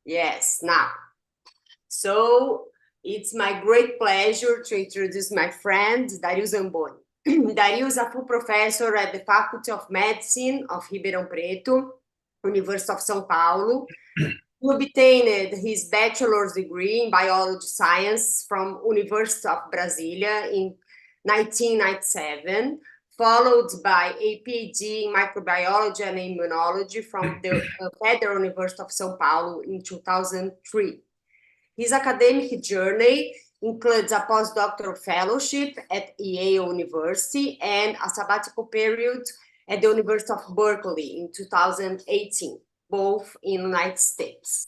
Yes, now. So it's my great pleasure to introduce my friend, Dario Zamboni. Dario is a full professor at the Faculty of Medicine of Ribeirão Preto, University of São Paulo. He obtained his bachelor's degree in biology science from University of Brasilia in 1997, followed by a PhD in microbiology and immunology from the Federal University of São Paulo in 2003. His academic journey includes a postdoctoral fellowship at Yale University and a sabbatical period at the University of Berkeley in 2018, both in the United States.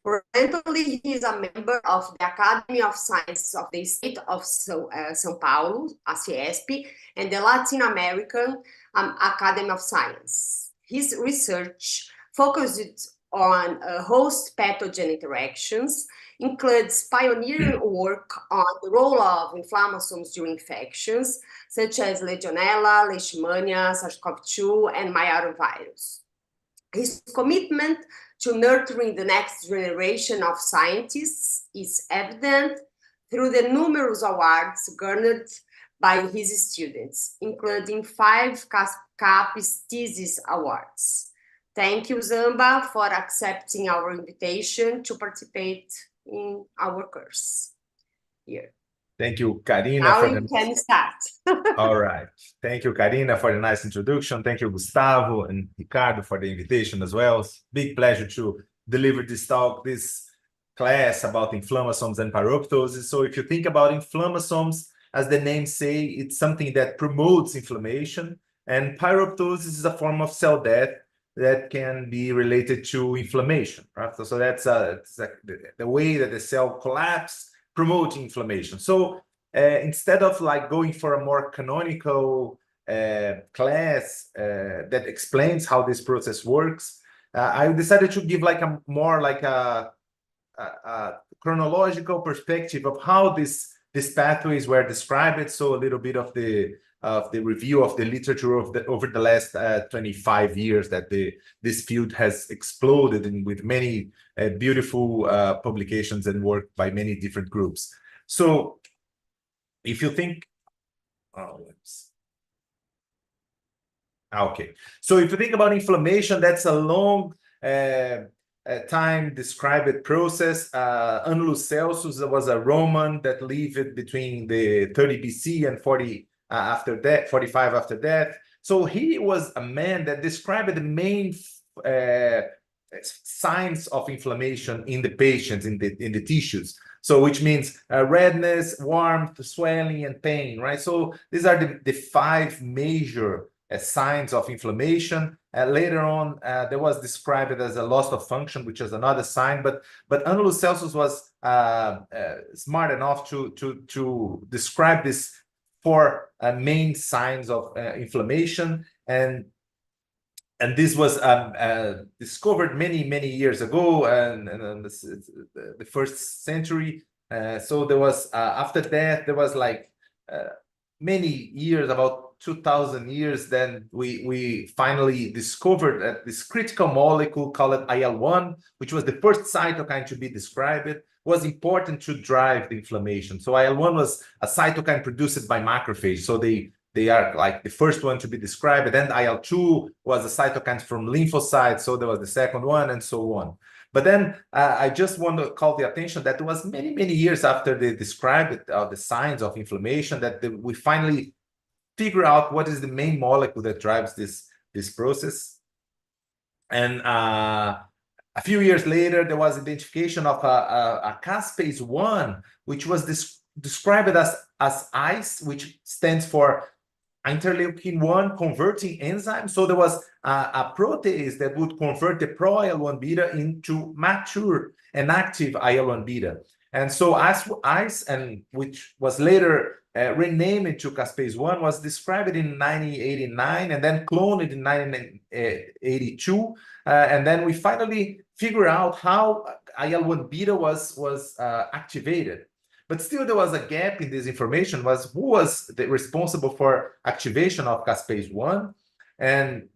Currently, he is a member of the Academy of Sciences of the State of São Paulo, ACESP, and the Latin American Academy of Science. His research focused on host pathogen interactions, includes pioneering work on the role of inflammasomes during infections, such as Legionella, Leishmania, SARS-CoV-2, and myrovirus. His commitment to nurturing the next generation of scientists is evident through the numerous awards garnered by his students, including 5 CAPES Thesis Awards. Thank you, Zamba, for accepting our invitation to participate in our course here. Thank you, Karina. Now you can start. All right. Thank you, Karina, for the nice introduction. Thank you, Gustavo and Ricardo, for the invitation as well. It's a big pleasure to deliver this talk, this class about inflammasomes and pyroptosis. So if you think about inflammasomes, as the name say, it's something that promotes inflammation, and pyroptosis is a form of cell death that can be related to inflammation, right? So that's the way that the cell collapses, promoting inflammation. So instead of like going for a more canonical class that explains how this process works, I decided to give like a more like a chronological perspective of how these pathways were described. So a little bit of the review of the literature of over the last 25 years that this field has exploded with many beautiful publications and work by many different groups. So if you think, okay. So if you think about inflammation, that's a long time described process. Annulus Celsus was a Roman that lived between the 30 BC and 40 after that, 45 after death. So he was a man that described the main signs of inflammation in the patients, in the tissues. So which means redness, warmth, swelling, and pain, right? So these are the 5 major signs of inflammation. Later on, there was described as a loss of function, which is another sign. But Annulus Celsus was smart enough to describe this 4 main signs of inflammation, and this was discovered many years ago, and the first century. So there was after that there was like many years, about 2,000 years. Then we finally discovered that this critical molecule called IL-1, which was the first cytokine to be described, was important to drive the inflammation. So IL-1 was a cytokine produced by macrophage. So they are like the first one to be described. And then IL-2 was a cytokine from lymphocytes. So there was the second one, and so on. But then I just want to call the attention that it was many years after they described the signs of inflammation that we finally figure out what is the main molecule that drives this process. And a few years later, there was identification of a caspase 1, which was described as ICE, which stands for interleukin-1 converting enzyme. So there was a protease that would convert the pro-IL-1 beta into mature and active IL-1 beta. And so ICE, and which was later renamed into caspase 1, was described in 1989 and then cloned in 1982. And then we finally figure out how IL-1 beta was activated. But still, there was a gap in this information. Who was responsible for activation of caspase 1? And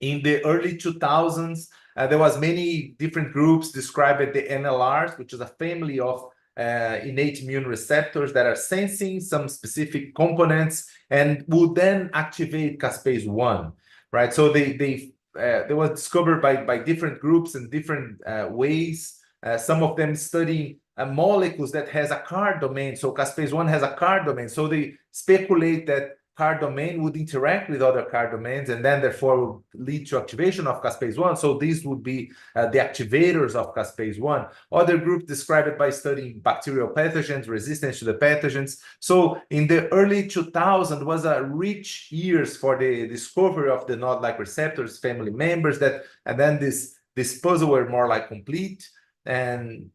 In the early 2000s, there was many different groups described the NLRs, which is a family of innate immune receptors that are sensing some specific components and would then activate caspase 1, right? So they was discovered by different groups in different ways. Some of them studying molecules that has a CAR domain. So caspase 1 has a CAR domain. So they speculate that CAR domain would interact with other CAR domains and then therefore lead to activation of caspase 1. So these would be the activators of caspase 1. Other groups describe it by studying bacterial pathogens, resistance to the pathogens. So in the early 2000s was a rich years for the discovery of the node-like receptors, family members that, and then this puzzle were more like complete. And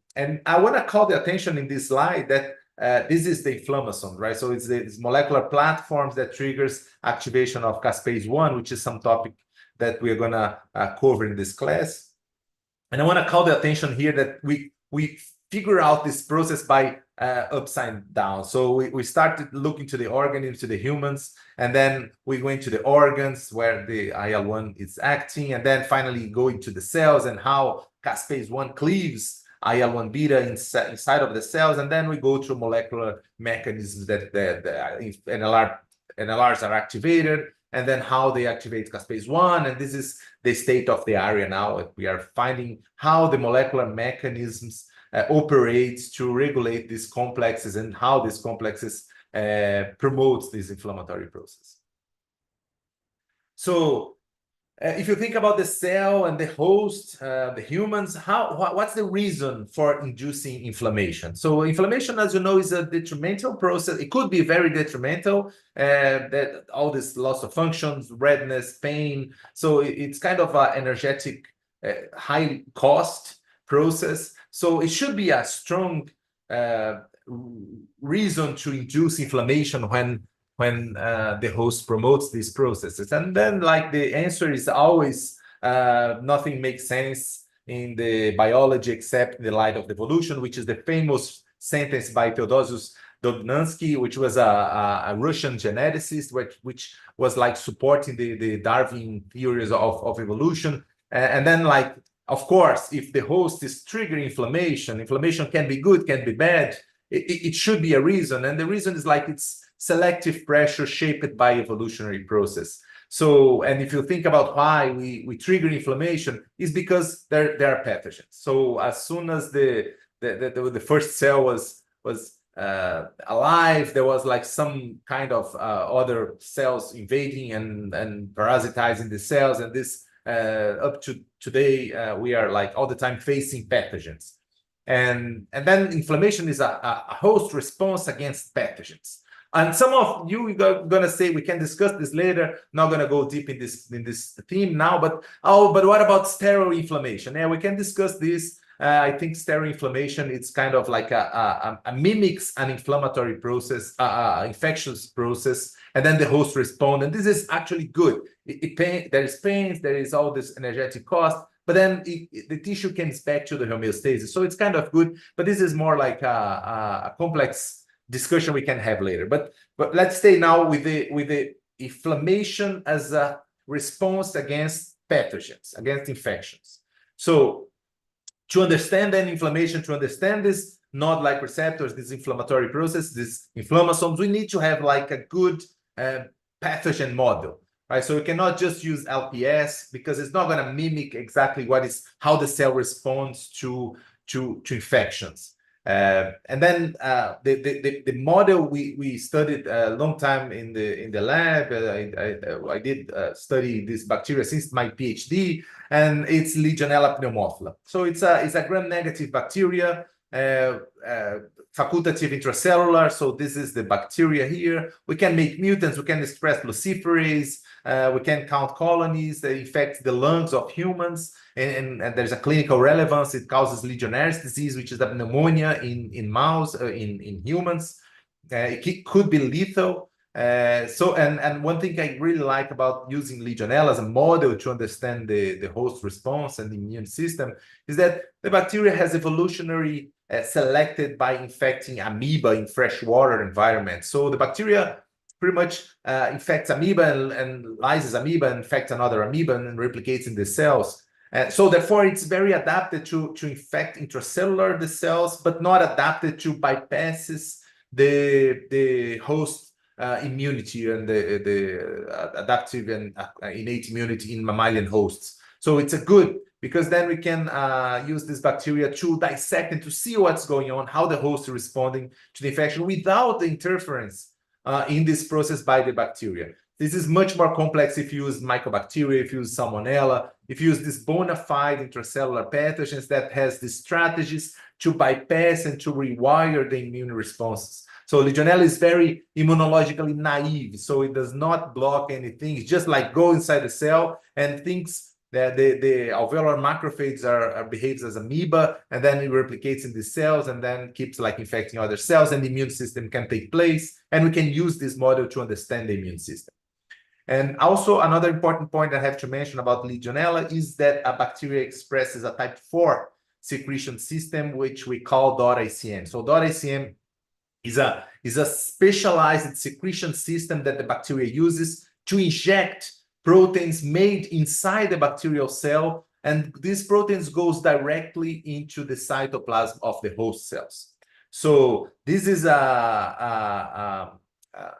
I want to call the attention in this slide that this is the inflammasome, right? So it's molecular platforms that triggers activation of caspase 1, which is some topic that we're gonna cover in this class. And I want to call the attention here that we figure out this process by upside down. So we started looking to the organisms, to the humans, and then we went to the organs where the IL-1 is acting, and then finally going to the cells and how caspase 1 cleaves IL-1 beta inside of the cells, and then we go through molecular mechanisms that the NLRs are activated, and then how they activate caspase 1, and this is the state of the area now. We are finding how the molecular mechanisms operates to regulate these complexes and how these complexes promotes this inflammatory process. So if you think about the cell and the host, the humans, what's the reason for inducing inflammation? So inflammation, as you know, is a detrimental process. It could be very detrimental, that all this loss of functions, redness, pain. So it's kind of an energetic, high cost process. So it should be a strong reason to induce inflammation when the host promotes these processes. And then like the answer is always nothing makes sense in the biology except in the light of evolution, which is the famous sentence by Theodosius Dobzhansky, which was a Russian geneticist, which was like supporting the Darwin theories of evolution. And then like, of course, if the host is triggering inflammation can be good, can be bad. It should be a reason. And the reason is like it's selective pressure shaped by evolutionary process. So, and if you think about why we trigger inflammation, is because there are pathogens. So as soon as the first cell was alive, there was like some kind of other cells invading and parasitizing the cells, and this up to today we are like all the time facing pathogens, and then inflammation is a host response against pathogens. And some of you are gonna say we can discuss this later. Not gonna go deep in this theme now, but what about sterile inflammation? Yeah, we can discuss this. I think sterile inflammation, it's kind of like a mimics an inflammatory process, infectious process, and then the host respond. And this is actually good. There is pain, there is all this energetic cost, but then the tissue comes back to the homeostasis. So it's kind of good, but this is more like a complex discussion we can have later. But let's stay now with the inflammation as a response against pathogens, against infections. So to understand then inflammation, to understand this node-like receptors, this inflammatory process, these inflammasomes, we need to have like a good pathogen model, right? So we cannot just use LPS because it's not going to mimic exactly how the cell responds to infections. And then the model we studied a long time in the lab. I did study this bacteria since my PhD, and it's Legionella pneumophila. So it's a gram-negative bacteria, facultative intracellular. So this is the bacteria here. We can make mutants. We can express luciferase. We can count colonies that infect the lungs of humans, and there's a clinical relevance. It causes Legionnaire's disease, which is a pneumonia in mouse, in humans. It could be lethal. And one thing I really like about using Legionella as a model to understand the host response and the immune system is that the bacteria has evolutionary selected by infecting amoeba in freshwater environments. So the bacteria pretty much infects amoeba and lyses amoeba, infects another amoeba, and replicates in the cells. So therefore, it's very adapted to infect intracellular the cells, but not adapted to bypasses the host immunity and the adaptive and innate immunity in mammalian hosts. So it's a good, because then we can use this bacteria to dissect and to see what's going on, how the host is responding to the infection without the interference in this process by the bacteria. This is much more complex if you use mycobacteria, if you use salmonella, if you use these bona fide intracellular pathogens that has the strategies to bypass and to rewire the immune responses. So Legionella is very immunologically naive, so it does not block anything. It's just like go inside the cell and thinks that the alveolar macrophage behaves as amoeba, and then it replicates in the cells and then keeps like infecting other cells, and the immune system can take place. And we can use this model to understand the immune system. And also another important point I have to mention about Legionella is that a bacteria expresses a type 4 secretion system, which we call .ICM. So .ICM is a specialized secretion system that the bacteria uses to inject proteins made inside the bacterial cell, and these proteins goes directly into the cytoplasm of the host cells. So this is a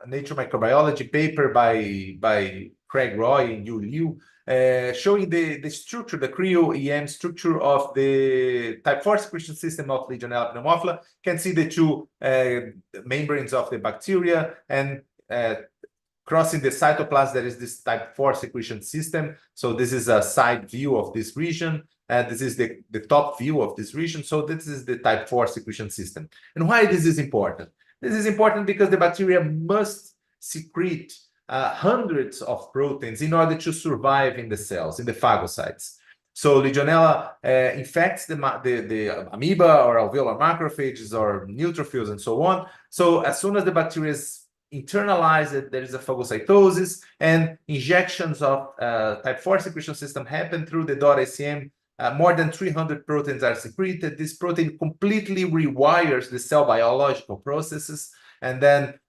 Nature Microbiology paper by Craig Roy and Yu Liu, showing the structure, the cryo-EM structure of the type 4 secretion system of Legionella pneumophila. You can see the two membranes of the bacteria, and crossing the cytoplasm, there is this type 4 secretion system. So this is a side view of this region, and this is the top view of this region. So this is the type 4 secretion system. And why this is important? This is important because the bacteria must secrete hundreds of proteins in order to survive in the cells, in the phagocytes. So Legionella infects the amoeba or alveolar macrophages or neutrophils and so on. So as soon as the bacteria is internalized, there is a phagocytosis, and injections of type 4 secretion system happen through the .ICM. More than 300 proteins are secreted. This protein completely rewires the cell biological processes, and then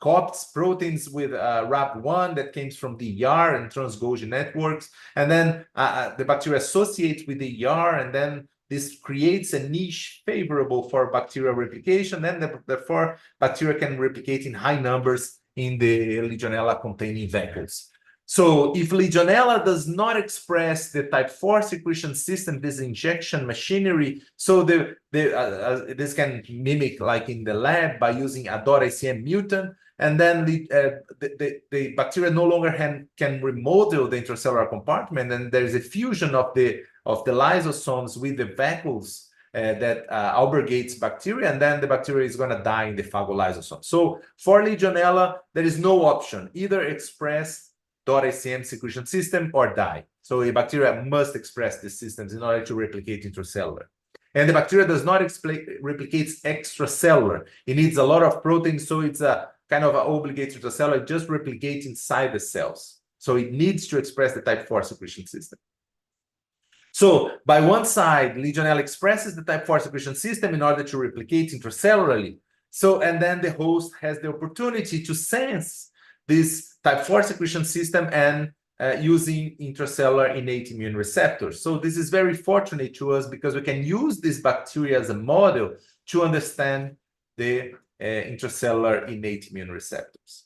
copts proteins with RAP1 that comes from the ER and trans-Golgi networks. And then the bacteria associates with the ER, and then this creates a niche favorable for bacterial replication, and therefore bacteria can replicate in high numbers in the Legionella containing vacuoles. So if Legionella does not express the type 4 secretion system, this injection machinery, so this can mimic like in the lab by using a .ICM mutant, and then the bacteria no longer can remodel the intracellular compartment, and there is a fusion of the lysosomes with the vacuoles that albergates bacteria, and then the bacteria is going to die in the phagolysosome. So for Legionella, there is no option, either express .ICM secretion system or die. So the bacteria must express these systems in order to replicate intracellular. And the bacteria does not replicate extracellular. It needs a lot of protein, so it's a kind of an obligate intracellular. It just replicates inside the cells. So it needs to express the type 4 secretion system. So by one side, Legionella expresses the type 4 secretion system in order to replicate intracellularly. So, and then the host has the opportunity to sense this type 4 secretion system and using intracellular innate immune receptors. So this is very fortunate to us because we can use this bacteria as a model to understand the intracellular innate immune receptors.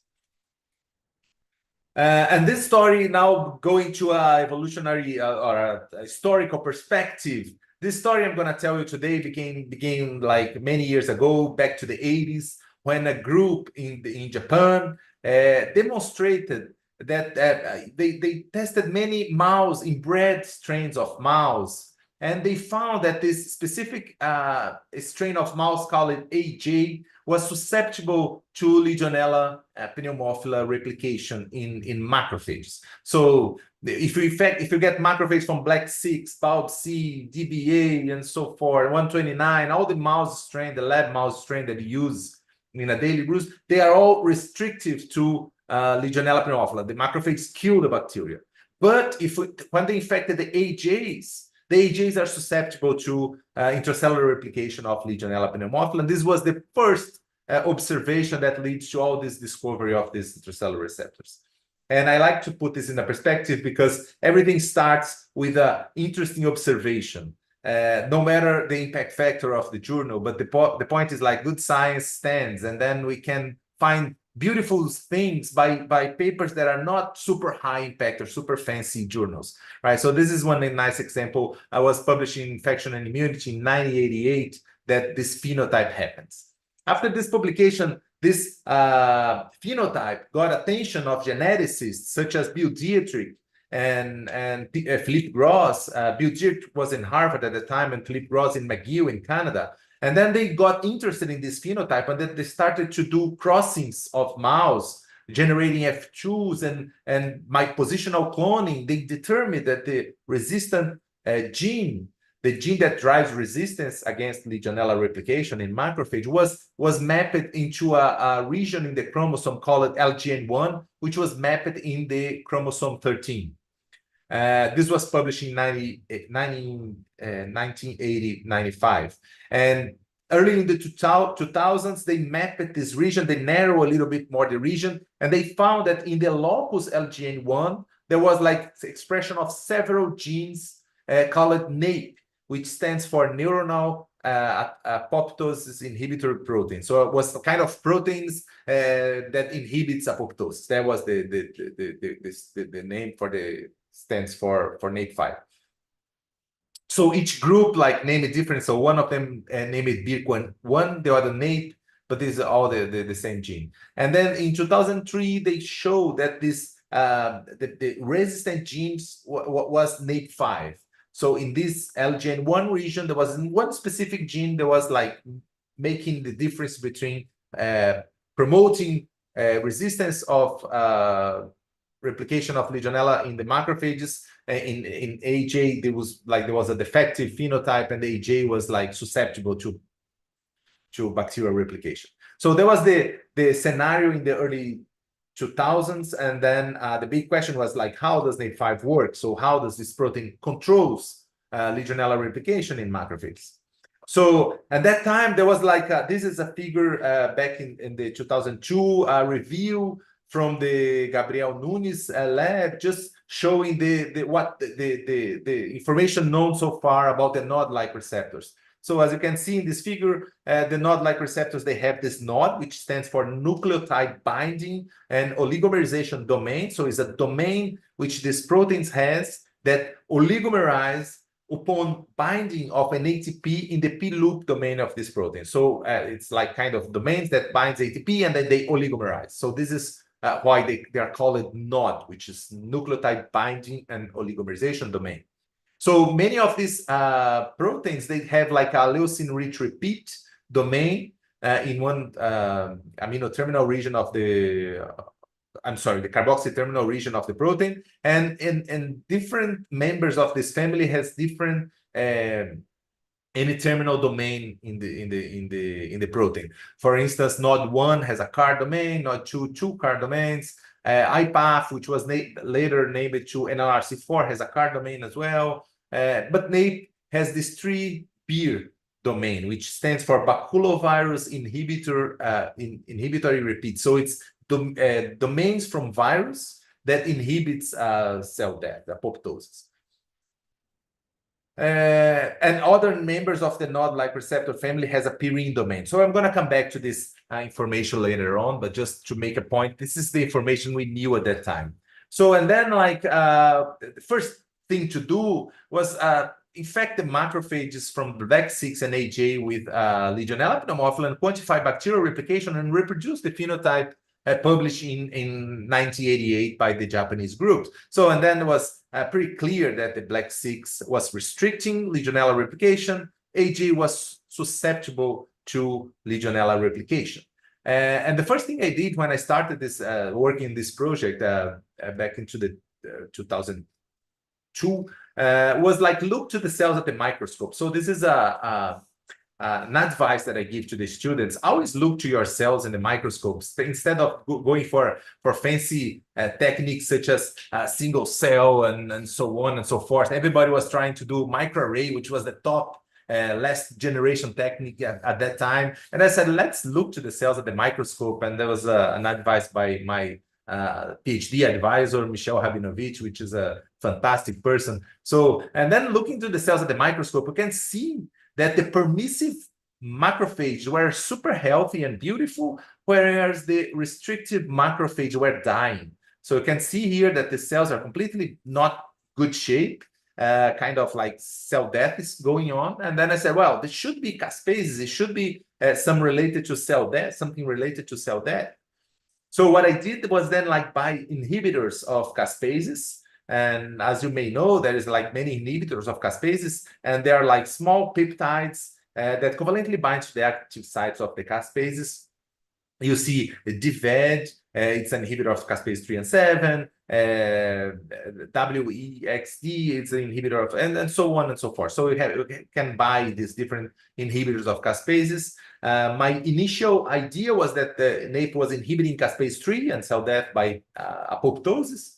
And this story now going to an evolutionary or a historical perspective. This story I'm going to tell you today began like many years ago, back to the 80s, when a group in Japan demonstrated that they tested many mouse inbred strains of mouse, and they found that this specific strain of mouse called AJ was susceptible to Legionella pneumophila replication in macrophages. So if you get macrophages from Black 6, BALB/c, DBA, and so forth, 129, all the mouse strain, the lab mouse strain that you use in a daily use, they are all restrictive to Legionella pneumophila. The macrophages kill the bacteria. But when they infected the AJs are susceptible to intracellular replication of Legionella pneumophila. And this was the first observation that leads to all this discovery of these intracellular receptors. And I like to put this in a perspective because everything starts with an interesting observation, no matter the impact factor of the journal. But the point is like good science stands, and then we can find beautiful things by papers that are not super high impact or super fancy journals, right? So this is one nice example. I was publishing Infection and Immunity in 1988 that this phenotype happens. After this publication, this phenotype got attention of geneticists such as Bill Dietrich and Philippe Gross. Bill Dietrich was in Harvard at the time, and Philippe Gross in McGill in Canada. And then they got interested in this phenotype, and then they started to do crossings of mouse, generating F2s and by positional cloning. They determined that the resistant gene, the gene that drives resistance against Legionella replication in macrophage, was mapped into a region in the chromosome called LGN1, which was mapped in the chromosome 13. This was published in 1980-95. And early in the 2000s, they mapped this region. They narrow a little bit more the region, and they found that in the locus LGN1, there was like expression of several genes called NAPE, which stands for neuronal apoptosis inhibitory protein. So it was a kind of proteins that inhibits apoptosis. That was the name for the stands for NAPE5. So each group like name it different. So one of them named it BIRC1, the other NAPE, but these are all the same gene. And then in 2003, they showed that this the resistant genes was NAPE5. So in this LGN1 region, there was one specific gene that was like making the difference between promoting resistance of replication of Legionella in the macrophages. In AJ, there was a defective phenotype, and the AJ was like susceptible to bacterial replication. So there was the scenario in the early 2000s, and then the big question was like, how does NAPE5 work? So how does this protein controls Legionella replication in macrophages? So at that time, there was like this is a figure back in the 2002 review from the Gabriel Nunes lab, just showing the information known so far about the node-like receptors. So as you can see in this figure, the node-like receptors, they have this node, which stands for nucleotide binding and oligomerization domain. So it's a domain which this proteins has that oligomerize upon binding of an ATP in the P-loop domain of this protein. So it's like kind of domains that binds ATP and then they oligomerize. So this is why they are called NOD, which is nucleotide binding and oligomerization domain. So many of these proteins, they have like a leucine-rich repeat domain in one amino terminal region of the, the carboxy terminal region of the protein, and different members of this family has different N-terminal domain in the protein. For instance, node 1 has a CAR domain, node 2 CAR domains. IPAF, which was later named to NLRC4, has a CAR domain as well. But NAPE has this 3-BIR domain, which stands for baculovirus inhibitory repeat. So it's domains from virus that inhibits cell death, apoptosis. And other members of the node-like receptor family has a purine domain. So I'm going to come back to this information later on, but just to make a point, this is the information we knew at that time. So, and then like the first thing to do was infect the macrophages from Black 6 and AJ with Legionella pneumophila, quantify bacterial replication, and reproduce the phenotype published in 1988 by the Japanese groups. So, and then it was pretty clear that the Black 6 was restricting Legionella replication. AJ was susceptible to Legionella replication. And the first thing I did when I started this working in this project back into the 2002 was like look to the cells at the microscope. So this is an advice that I give to the students. Always look to your cells in the microscopes instead of going for fancy techniques such as single cell and so on and so forth. Everybody was trying to do microarray, which was the top last generation technique at that time. And I said, let's look to the cells at the microscope. And there was an advice by my PhD advisor, Michel Rabinovich, which is a fantastic person. So, and then looking to the cells at the microscope, we can see that the permissive macrophages were super healthy and beautiful, whereas the restrictive macrophages were dying. So you can see here that the cells are completely not good shape, kind of like cell death is going on. And then I said, well, this should be caspases. It should be some related to cell death, something related to cell death. So what I did was then like buy inhibitors of caspases. And as you may know, there is like many inhibitors of caspases, and they are like small peptides that covalently bind to the active sites of the caspases. You see DVED, it's an inhibitor of caspase 3 and 7, WEXD, it's an inhibitor of, and so on and so forth. So you can buy these different inhibitors of caspases. My initial idea was that the NAPE was inhibiting caspase 3 and cell death by apoptosis.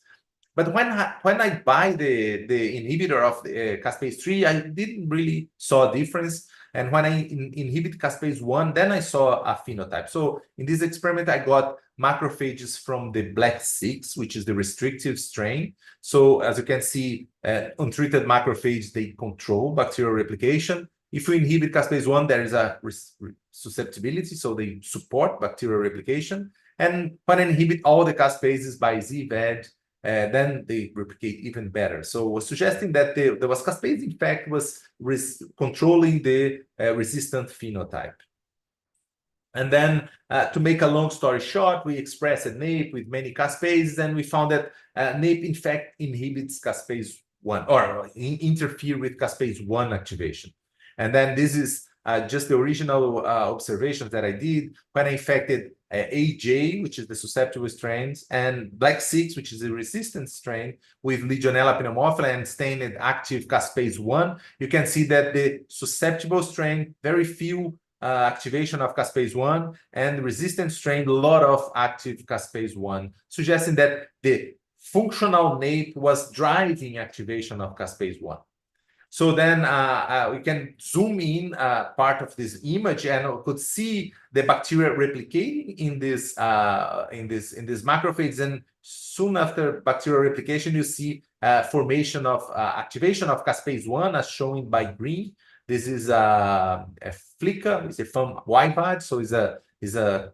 But when I buy the inhibitor of the caspase 3, I didn't really saw a difference. And when I inhibit caspase 1, then I saw a phenotype. So in this experiment, I got macrophages from the black 6, which is the restrictive strain. So as you can see, untreated macrophages, they control bacterial replication. If you inhibit caspase 1, there is a susceptibility, so they support bacterial replication. And when I inhibit all the caspases by ZVED, then they replicate even better. So was suggesting that there was caspase, in fact, was controlling the resistant phenotype. And then to make a long story short, we expressed a NAPE with many caspases, and we found that NAPE, in fact, inhibits caspase 1 or interfere with caspase 1 activation. And then this is just the original observations that I did when I infected AJ, which is the susceptible strains, and Black 6, which is the resistant strain, with Legionella pneumophila and stained active caspase 1. You can see that the susceptible strain, very few activation of caspase 1, and resistant strain, a lot of active caspase 1, suggesting that the functional NAPE was driving activation of caspase 1. So then we can zoom in part of this image, and we could see the bacteria replicating in this macrophages. And soon after bacterial replication, you see formation of activation of caspase 1, as shown by green. This is a FLICA, it's a from YVAD, so it's a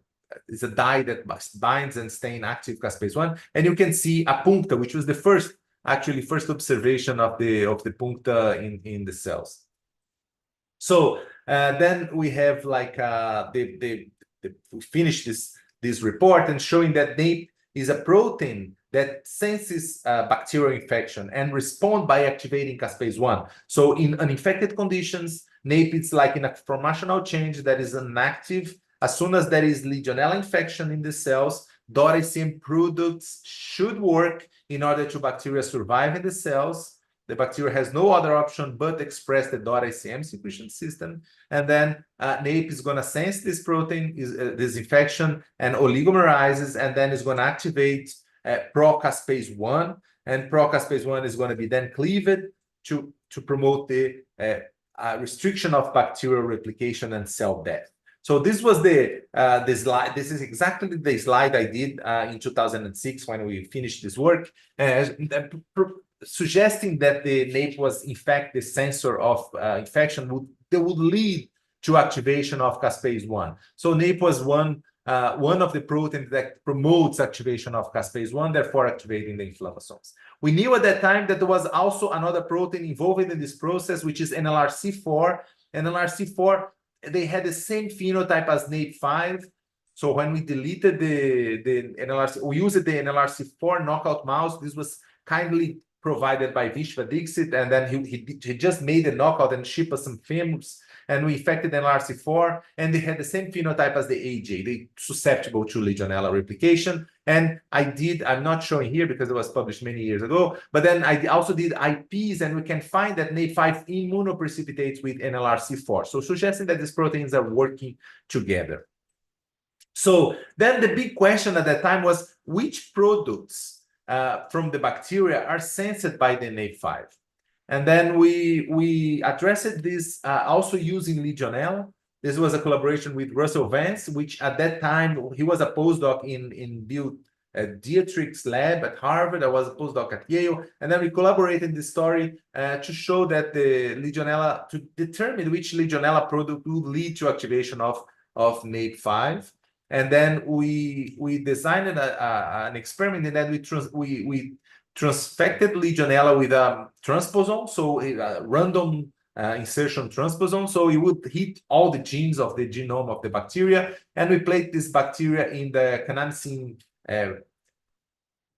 dye that binds and stains active caspase 1. And you can see a puncta, which was the first observation of the puncta in the cells. So then we have like we finished this report and showing that NAPE is a protein that senses bacterial infection and respond by activating caspase 1. So in uninfected conditions, NAPE is like in a formational change that is inactive. As soon as there is Legionella infection in the cells, DORA-ICM products should work in order to bacteria survive in the cells. The bacteria has no other option but express the DORA-ICM secretion system. And then NAPE is going to sense this protein, this infection, and oligomerizes, and then is going to activate pro-caspase 1. And pro-caspase 1 is going to be then cleaved to promote the restriction of bacterial replication and cell death. So this was the slide. This is exactly the slide I did in 2006 when we finished this work, suggesting that the NAPE was in fact the sensor of infection that would lead to activation of caspase 1. So NAPE was one of the proteins that promotes activation of caspase 1, therefore activating the inflammasomes. We knew at that time that there was also another protein involved in this process, which is NLRC4. NLRC4, they had the same phenotype as NAPE5. So when we deleted the NLRC, we used the NLRC4 knockout mouse. This was kindly provided by Vishva Dixit, and then he just made a knockout and shipped us some films, and we infected NLRC4, and they had the same phenotype as the AJ. They susceptible to Legionella replication. And I'm not showing here because it was published many years ago, but then I also did IPs, and we can find that NAPE5 immunoprecipitates with NLRC4. So suggesting that these proteins are working together. So then the big question at that time was, which products from the bacteria are sensed by the NAPE5? And then we addressed this also using Legionella. This was a collaboration with Russell Vance, which at that time, he was a postdoc in Bill Dietrich's lab at Harvard. I was a postdoc at Yale. And then we collaborated this story to show that the Legionella, to determine which Legionella product would lead to activation of NAP5. And then we designed an experiment, and then we transfected Legionella with a transposon, so a random insertion transposon, so it would hit all the genes of the genome of the bacteria, and we placed this bacteria in the canamycin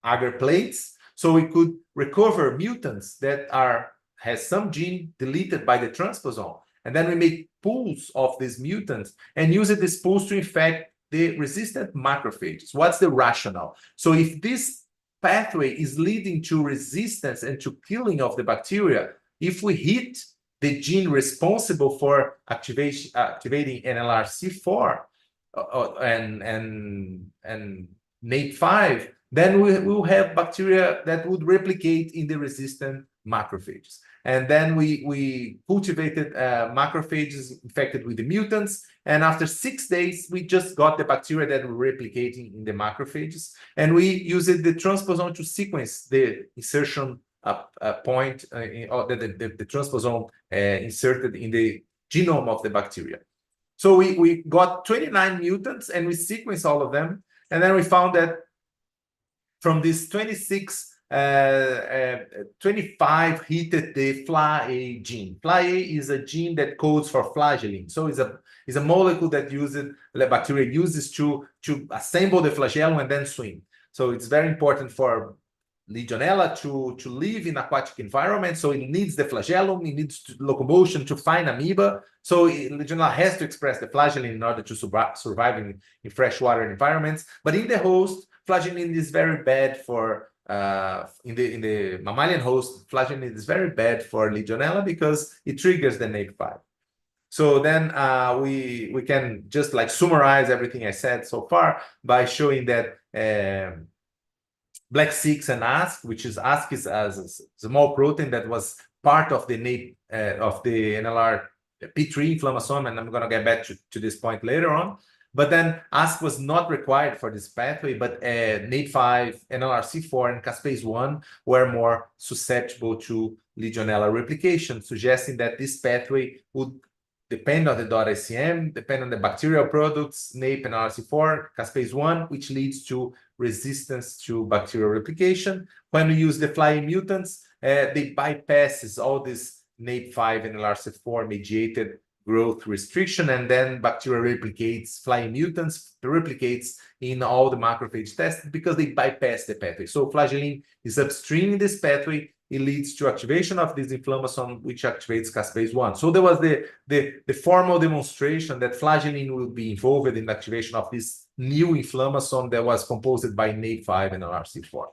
agar plates, so we could recover mutants that has some gene deleted by the transposon, and then we make pools of these mutants and use these pools to infect the resistant macrophages. What's the rationale? So if this pathway is leading to resistance and to killing of the bacteria, if we hit the gene responsible for activating NLRC4 and NAP5, then we will have bacteria that would replicate in the resistant macrophages. And then we cultivated macrophages infected with the mutants. And after 6 days, we just got the bacteria that were replicating in the macrophages. And we used the transposon to sequence the insertion point, the transposon inserted in the genome of the bacteria. So we got 29 mutants and we sequenced all of them. And then we found that from these 26, 25 hit the FLA gene. FLA is a gene that codes for flagellin. So it's a molecule that the bacteria uses to assemble the flagellum and then swim. So it's very important for Legionella to live in aquatic environment. So it needs the flagellum, it needs locomotion to find amoeba. So Legionella has to express the flagellin in order to survive in freshwater environments. But in the host, flagellin is very bad for in the mammalian host. Flagellin is very bad for Legionella because it triggers the NAP5. So then we can just like summarize everything I said so far by showing that Black 6 and ASC, which is ASC is a small protein that was part of the NAP of the NLRP3 inflammasome, and I'm going to get back to this point later on. But then ASC was not required for this pathway, but NAP5, NLRC4, and caspase-1 were more susceptible to Legionella replication, suggesting that this pathway would depend on the .scm, depend on the bacterial products, NAP and NLRC4, caspase-1, which leads to resistance to bacterial replication. When we use the flying mutants, they bypasses all this NAP5 and NLRC4 mediated growth restriction, and then bacteria replicates, flying mutants replicates in all the macrophage tests because they bypass the pathway. So flagellin is upstream in this pathway. It leads to activation of this inflammasome, which activates caspase-1. So there was the formal demonstration that flagellin will be involved in the activation of this new inflammasome that was composed by NAP5 and NLRC4.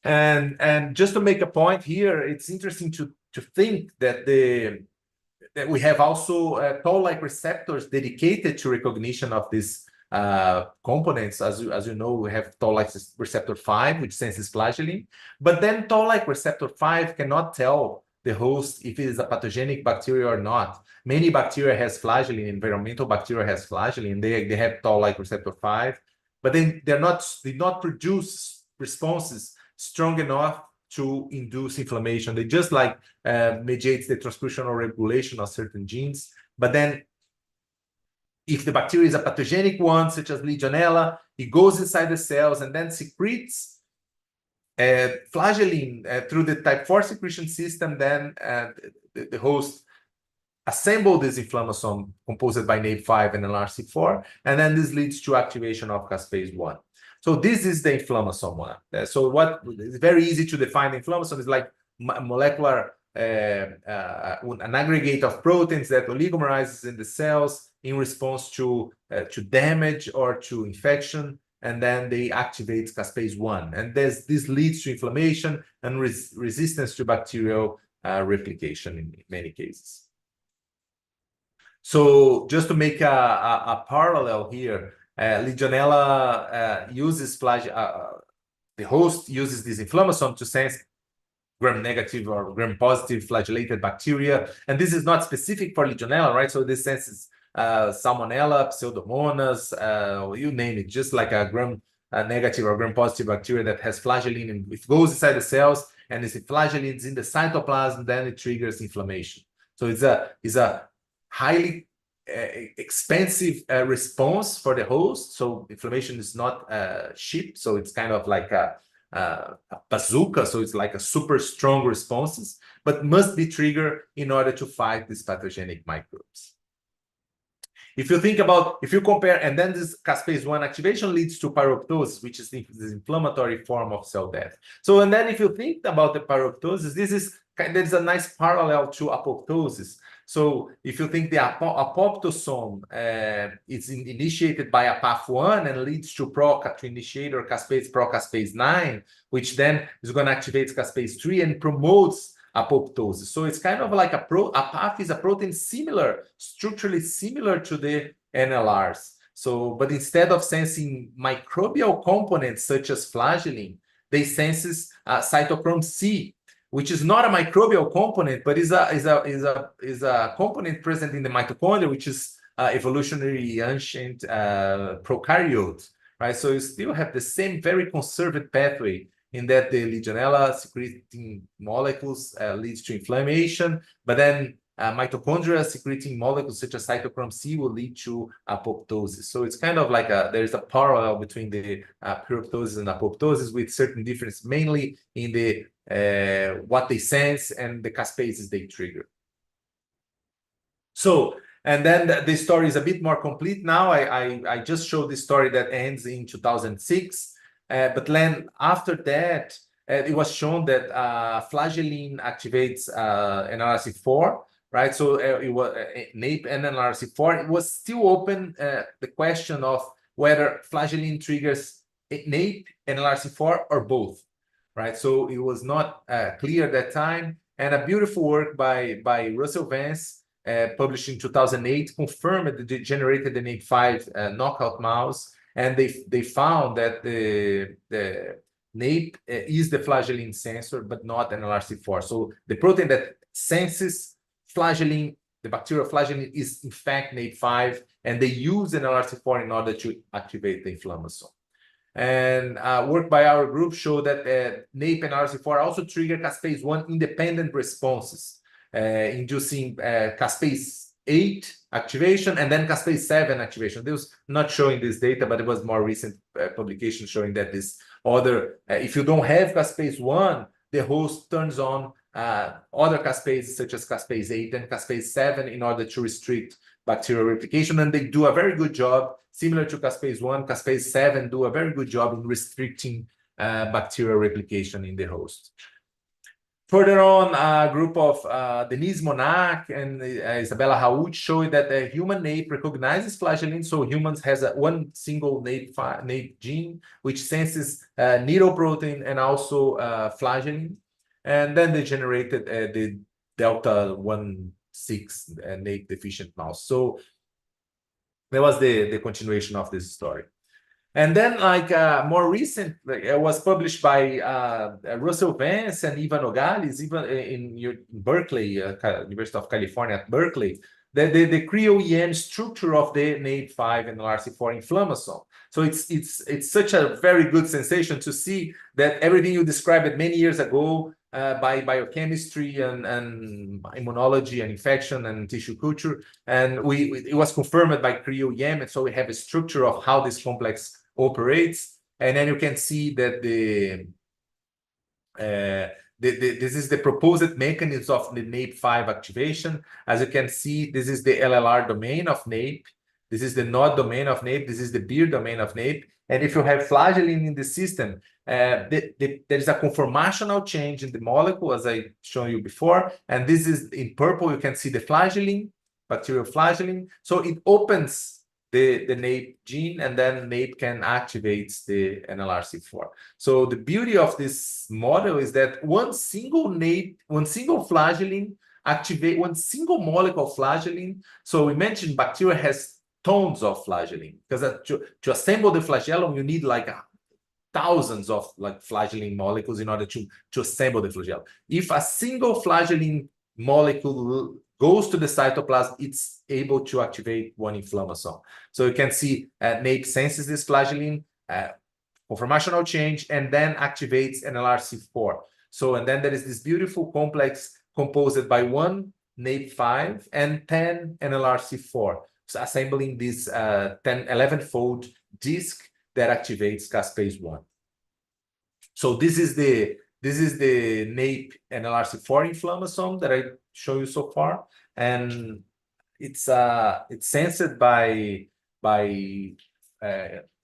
And just to make a point here, it's interesting to think that that we have also toll-like receptors dedicated to recognition of these components. As you know, we have toll-like receptor 5, which senses flagellin. But then toll-like receptor 5 cannot tell the host if it is a pathogenic bacteria or not. Many bacteria has flagellin, environmental bacteria has flagellin. They have toll-like receptor 5, but then they not produce responses strong enough to induce inflammation. They just like mediates the transcriptional regulation of certain genes. But then if the bacteria is a pathogenic one, such as Legionella, it goes inside the cells and then secretes flagellin through the type 4 secretion system. Then the host assemble this inflammasome composed by NAP5 and NLRC4, and then this leads to activation of caspase-1. So this is the inflammasome one. So what is very easy to define the inflammasome is like molecular, an aggregate of proteins that oligomerizes in the cells in response to damage or to infection, and then they activate caspase-1. And this leads to inflammation and resistance to bacterial replication in many cases. So just to make a parallel here, Legionella uses the host uses this inflammasome to sense gram-negative or gram-positive flagellated bacteria. And this is not specific for Legionella, right? So this sense is Salmonella, Pseudomonas, you name it, just like a gram-negative or gram-positive bacteria that has flagellin, and it goes inside the cells, and if the flagellin is in the cytoplasm, then it triggers inflammation. So it's a highly expensive response for the host. So inflammation is not cheap, so it's kind of like a bazooka, so it's like a super strong responses, but must be triggered in order to fight these pathogenic microbes. If you think about, if you compare, and then this caspase-1 activation leads to pyroptosis, which is this inflammatory form of cell death. So, and then if you think about the pyroptosis, there's a nice parallel to apoptosis. So if you think the apoptosome is initiated by a PAF1 and leads to initiator caspase procaspase 9, which then is going to activate caspase 3 and promotes apoptosis. So it's kind of like a PAF is a protein structurally similar to the NLRs. So, but instead of sensing microbial components such as flagellin, they senses cytochrome C, which is not a microbial component, but is a component present in the mitochondria, which is evolutionary ancient prokaryote, right? So you still have the same very conserved pathway in that the Legionella secreting molecules leads to inflammation, but then mitochondria secreting molecules such as cytochrome C will lead to apoptosis. So it's kind of like there's a parallel between the pyroptosis and apoptosis, with certain difference mainly in the what they sense and the caspases they trigger. So, and then the story is a bit more complete now. I just showed this story that ends in 2006, but then after that, it was shown that flagellin activates NLRC4, right? So it was NAPE and NLRC4. It was still open, the question of whether flagellin triggers NAPE, NLRC4, or both, right? So it was not clear at that time. And a beautiful work by Russell Vance, published in 2008, confirmed that they generated the NAPE5 knockout mouse, and they found that the NAPE is the flagellin sensor, but not NLRC4. So the protein that senses flagellin, the bacterial flagellin, is in fact NAPE5, and they use NLRC4 in order to activate the inflammasome. And work by our group showed that NAPE and RC4 also trigger caspase-1 independent responses, inducing caspase 8 activation and then caspase 7 activation. They was not showing this data, but it was more recent publication showing that this other, if you don't have caspase 1, the host turns on other caspases such as caspase 8 and caspase 7 in order to restrict bacterial replication, and they do a very good job. Similar to caspase 1, caspase 7 do a very good job in restricting bacterial replication in the host. Further on, a group of Denise Monac and Isabella Raoult showed that the human NAPE recognizes flagellin. So humans has one single NAPE gene, which senses needle protein and also flagellin. And then they generated the delta 1,6 NAPE deficient mouse. So that was the continuation of this story. And then, like more recent, it was published by Russell Vance and Ivan Nogales, even in Berkeley, University of California at Berkeley, the cryo-EM structure of the NAPE5 and NLRC4 inflammasome. So it's such a very good sensation to see that everything you described many years ago by biochemistry and immunology and infection and tissue culture, and it was confirmed by cryo-EM, and so we have a structure of how this complex operates, and then you can see that this is the proposed mechanism of the NAPE5 activation. As you can see, this is the LLR domain of NAPE. This is the NOD domain of NAPE. This is the BIR domain of NAPE. And if you have flagellin in the system, there is a conformational change in the molecule, as I showed you before. And this is in purple, you can see the flagellin, bacterial flagellin. So it opens the NAPE gene, and then NAPE can activate the NLRC4. So the beauty of this model is that one single NAPE, one single flagellin activate one single molecule of flagellin. So we mentioned bacteria has tons of flagellin, because to assemble the flagellum, you need like thousands of like flagellin molecules in order to assemble the flagellum. If a single flagellin molecule goes to the cytoplasm, it's able to activate one inflammasome. So you can see NAPE senses this flagellin, conformational change, and then activates NLRC4. So, and then there is this beautiful complex composed by one NAPE5 and 10 NLRC4, so assembling this 11-fold disc that activates caspase 1. So this is the NAPE NLRC4 inflammasome that I show you so far, and it's sensed by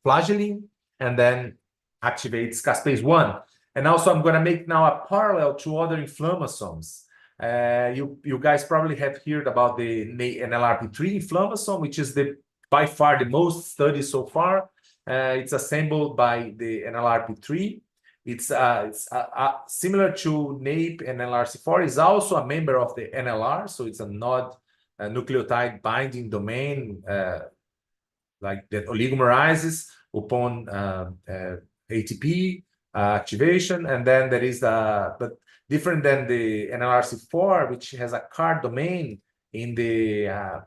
flagellin, and then activates caspase 1. And also I'm going to make now a parallel to other inflammasomes. You guys probably have heard about the NLRP3 inflammasome, which is by far the most studied so far. It's assembled by the NLRP3. It's similar to NAPE and NLRC4. Is also a member of the NLR, so it's a node nucleotide binding domain, like that oligomerizes upon ATP activation. And then there is but different than the NLRC4, which has a CAR domain in the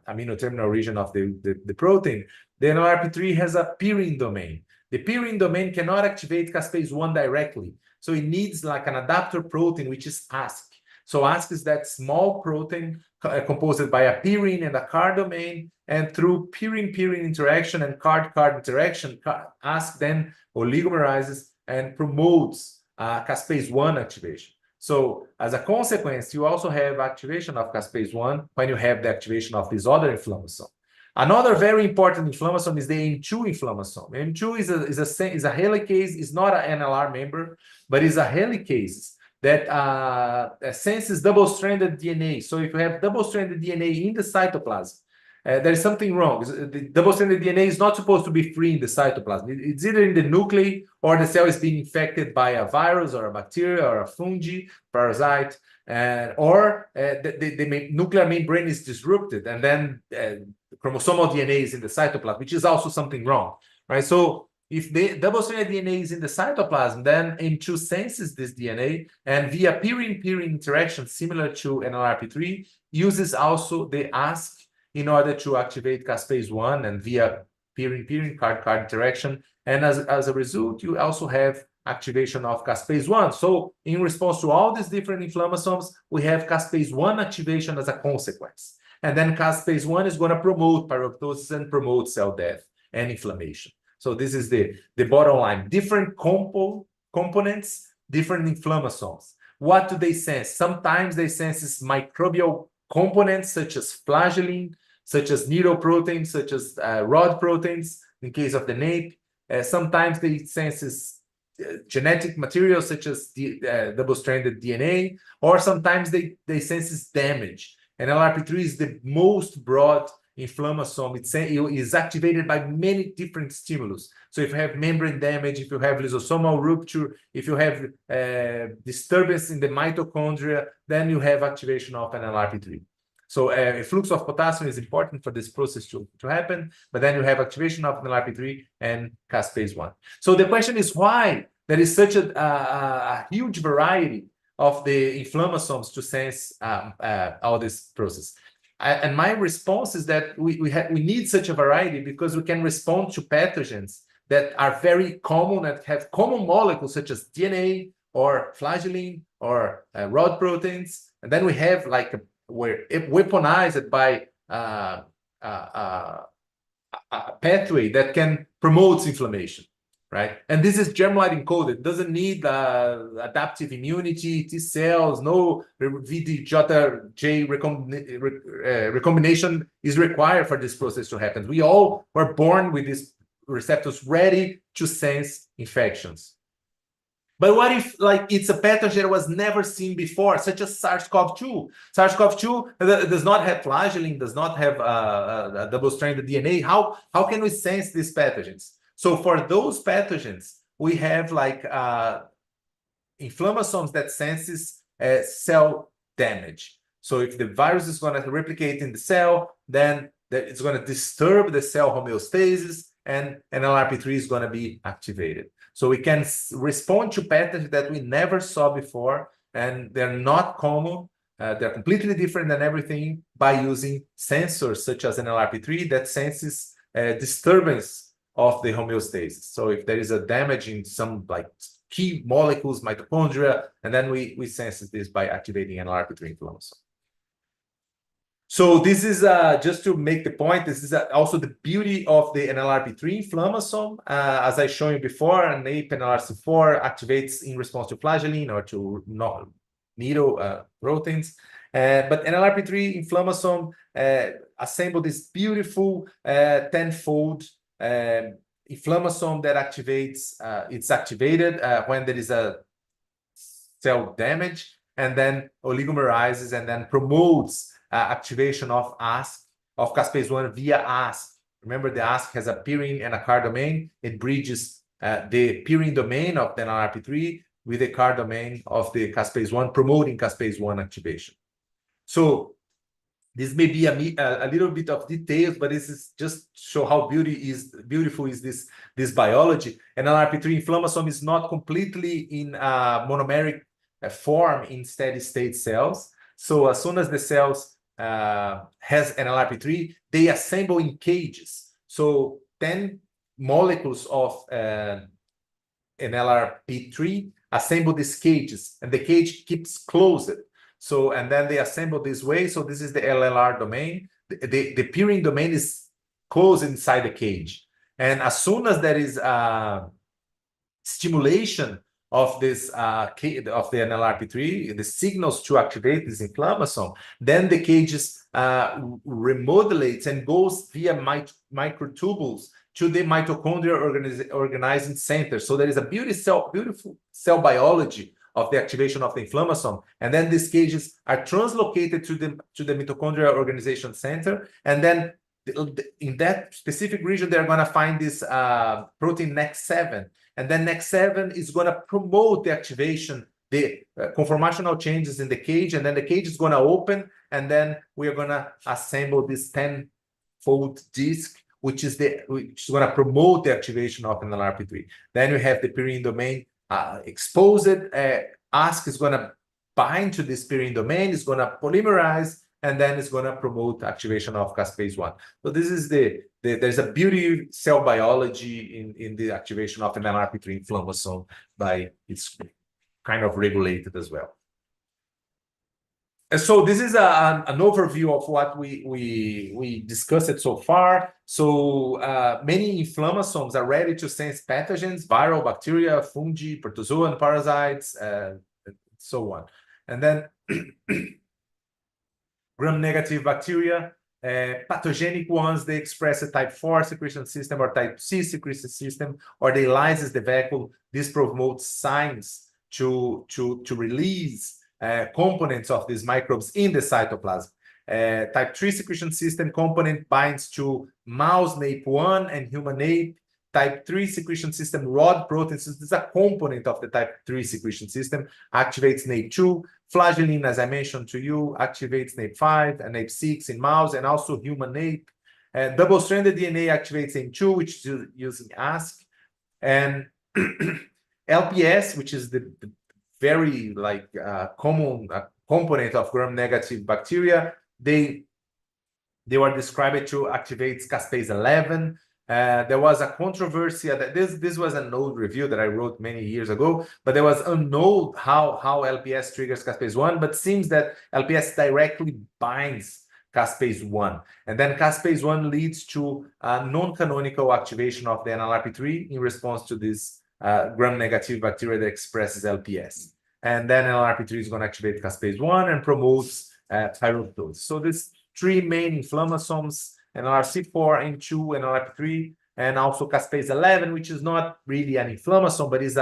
amino terminal region of the protein. The NLRP3 has a purine domain. The purine domain cannot activate caspase 1 directly, so it needs like an adapter protein, which is ASC. So ASC is that small protein composed by a purine and a CAR domain, and through purine-purine interaction and CAR-CAR interaction, ASC then oligomerizes and promotes caspase 1 activation. So as a consequence, you also have activation of caspase 1 when you have the activation of this other inflammasome. Another very important inflammasome is the M2 inflammasome. M2 is a helicase, is not an NLR member, but is a helicase that senses double-stranded DNA. So if you have double-stranded DNA in the cytoplasm, there is something wrong. The double-stranded DNA is not supposed to be free in the cytoplasm. It's either in the nuclei, or the cell is being infected by a virus or a bacteria or a fungi, parasite, or the nuclear membrane is disrupted, and then chromosomal DNA is in the cytoplasm, which is also something wrong, right? So if the double-stranded DNA is in the cytoplasm, then M2 senses this DNA, and via purine-purine interaction, similar to NLRP3, uses also the ASC in order to activate caspase 1, and via purine-purine CAR-CAR interaction. And as a result, you also have activation of caspase 1. So in response to all these different inflammasomes, we have caspase 1 activation as a consequence. And then caspase 1 is going to promote pyroptosis and promote cell death and inflammation. So this is the bottom line. Different components, different inflammasomes. What do they sense? Sometimes they sense microbial components such as flagellin, such as needle proteins, such as rod proteins, in case of the NAPE. Sometimes they sense genetic material such as double-stranded DNA, or sometimes they sense damage. And LRP3 is the most broad inflammasome. It is activated by many different stimulus. So if you have membrane damage, if you have lysosomal rupture, if you have disturbance in the mitochondria, then you have activation of an LRP3. So a flux of potassium is important for this process to happen, but then you have activation of NLRP3 and caspase 1. So the question is why there is such a huge variety of the inflammasomes to sense all this process. And my response is that we need such a variety because we can respond to pathogens that are very common, that have common molecules such as DNA or flagellin or rod proteins. And then we have like we're weaponized by a pathway that can promote inflammation, right? And this is germline encoded. It doesn't need adaptive immunity, T cells, no VDJ recombination is required for this process to happen. We all were born with these receptors ready to sense infections. But what if like it's a pathogen that was never seen before, such as SARS-CoV-2? SARS-CoV-2 does not have flagellin, does not have a double-stranded DNA. How can we sense these pathogens? So for those pathogens, we have like inflammasomes that senses cell damage. So if the virus is going to replicate in the cell, then it's going to disturb the cell homeostasis, and NLRP3 is going to be activated. So we can respond to pathogens that we never saw before, and they're not common. They're completely different than everything by using sensors such as NLRP3 that senses disturbance of the homeostasis. So if there is a damage in some like key molecules, mitochondria, and then we sense this by activating NLRP3 inflammasome. So this is just to make the point, this is also the beauty of the NLRP3 inflammasome. As I showed you before, an NAP NLRC4 activates in response to flagellin or to needle proteins. But NLRP3 inflammasome assemble this beautiful tenfold inflammasome that activates, it's activated when there is a cell damage, and then oligomerizes and then promotes activation of ASC, of caspase-1 via ASC. Remember, the ASC has a purine and a CAR domain. It bridges the purine domain of the NLRP3 with the CAR domain of the caspase-1, promoting caspase-1 activation. So this may be a little bit of details, but this is just show how beautiful is this biology. And NLRP3 inflammasome is not completely in monomeric form in steady state cells. So as soon as the cells has NLRP3, they assemble in cages. So 10 molecules of NLRP3 assemble these cages, and the cage keeps closed. So, and then they assemble this way. So this is the LLR domain. The purine domain is closed inside the cage. And as soon as there is stimulation of this of the NLRP3, the signals to activate this inflammasome, then the cages remodulates and goes via microtubules to the mitochondrial organizing center. So there is a beautiful cell biology of the activation of the inflammasome, and then these cages are translocated to the mitochondrial organization center, and then in that specific region they're going to find this protein NEX7, and then NEX7 is going to promote the activation, the conformational changes in the cage, and then the cage is going to open, and then we are going to assemble this 10-fold disc, which is going to promote the activation of NLRP3. Then we have the purine domain exposed. ASC is going to bind to this purine domain, is going to polymerize, and then it's going to promote activation of caspase-1. So this is there's a beauty cell biology in the activation of an NLRP3 inflammasome by it's kind of regulated as well. And so this is an overview of what we discussed so far. So many inflammasomes are ready to sense pathogens, viral, bacteria, fungi, protozoan, parasites, and so on. And then gram-negative bacteria, pathogenic ones, they express a type 4 secretion system or type C secretion system, or they lysis the vacuole. This promotes signs to release components of these microbes in the cytoplasm. Type 3 secretion system component binds to mouse NAP1 and human NAP. Type 3 secretion system rod proteins, this is a component of the type 3 secretion system, activates NAP2. Flagellin, as I mentioned to you, activates NAP5 and NAP6 in mouse, and also human NAP. Double-stranded DNA activates NAP2, which is using ASC. And LPS, which is the very common component of gram-negative bacteria, they were described to activate caspase-11. There was a controversy that this was an old review that I wrote many years ago, but there was unknown how LPS triggers caspase-1, but seems that LPS directly binds caspase-1, and then caspase-1 leads to a non-canonical activation of the NLRP3 in response to this gram-negative bacteria that expresses LPS, and then NLRP3 is going to activate caspase-1 and promotes pyroptosis. So these three main inflammasomes, NLRC4, N2, NLRP3, and also caspase-11, which is not really an inflammasome, but is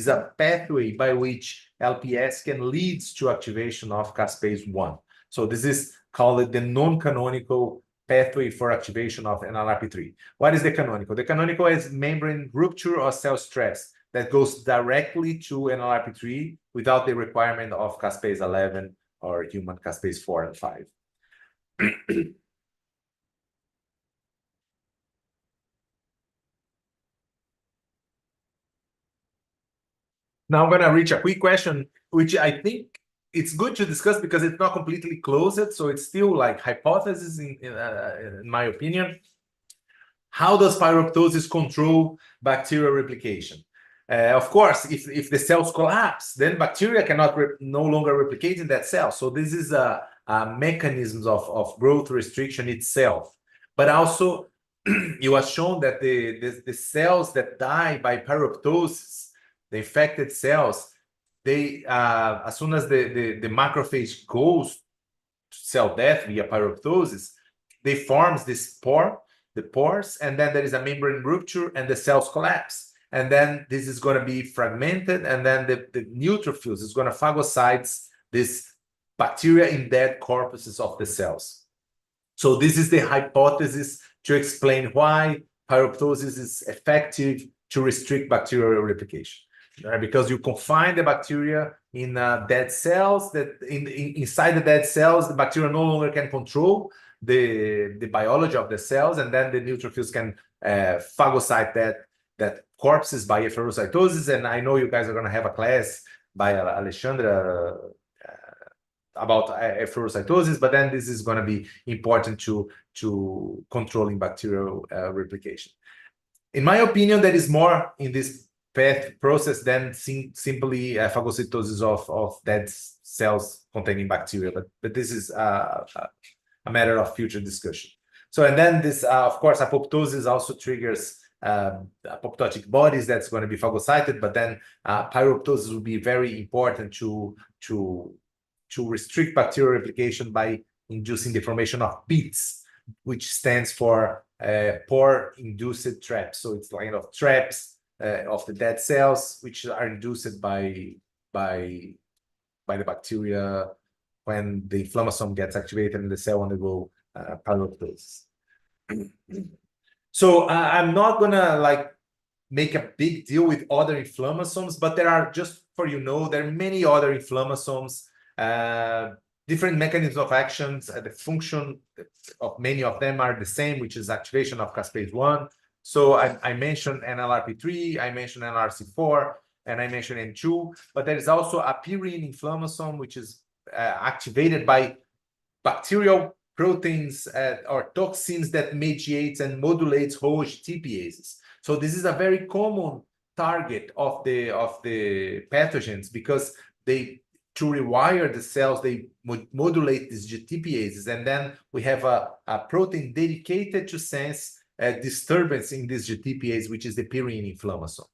a pathway by which LPS can lead to activation of caspase-1. So this is called the non-canonical pathway for activation of NLRP3. What is the canonical? The canonical is membrane rupture or cell stress that goes directly to NLRP3 without the requirement of caspase-11 or human caspase-4 and 5. Now I'm going to reach a quick question, which I think it's good to discuss because it's not completely closed. So it's still like hypothesis in my opinion. How does pyroptosis control bacterial replication? Of course, if the cells collapse, then bacteria cannot no longer replicate in that cell. So this is a mechanisms of growth restriction itself. But also, it was shown that the cells that die by pyroptosis, the infected cells, they as soon as the macrophage goes to cell death via pyroptosis, they forms this the pores, and then there is a membrane rupture and the cells collapse. And then this is going to be fragmented, and then the neutrophils is going to phagocyte this bacteria in dead corpuses of the cells. So this is the hypothesis to explain why pyroptosis is effective to restrict bacterial replication. Because you confine the bacteria in dead cells, that inside the dead cells, the bacteria no longer can control the biology of the cells, and then the neutrophils can phagocyte that corpses by efferocytosis. And I know you guys are going to have a class by Alexandra about efferocytosis, but then this is going to be important to controlling bacterial replication. In my opinion, there is more in this process than simply phagocytosis of dead cells containing bacteria, but this is a matter of future discussion. So, and then this, of course, apoptosis also triggers apoptotic bodies that's going to be phagocyted, but then pyroptosis will be very important to restrict bacterial replication by inducing the formation of PITs, which stands for pore-induced traps. So it's kind of traps of the dead cells, which are induced by the bacteria when the inflammasome gets activated and the cell undergo pyroptosis. So I'm not gonna make a big deal with other inflammasomes, but there are, just for there are many other inflammasomes, different mechanisms of actions. The function of many of them are the same, which is activation of caspase 1. So I mentioned NLRP3, I mentioned NLRC4, and I mentioned N2, but there is also a purine inflammasome, which is activated by bacterial proteins or toxins that mediates and modulates Host TPases. So this is a very common target of the pathogens, because to rewire the cells, they modulate these GTPases, and then we have a protein dedicated to sense disturbance in this GTPase, which is the purine inflammasome.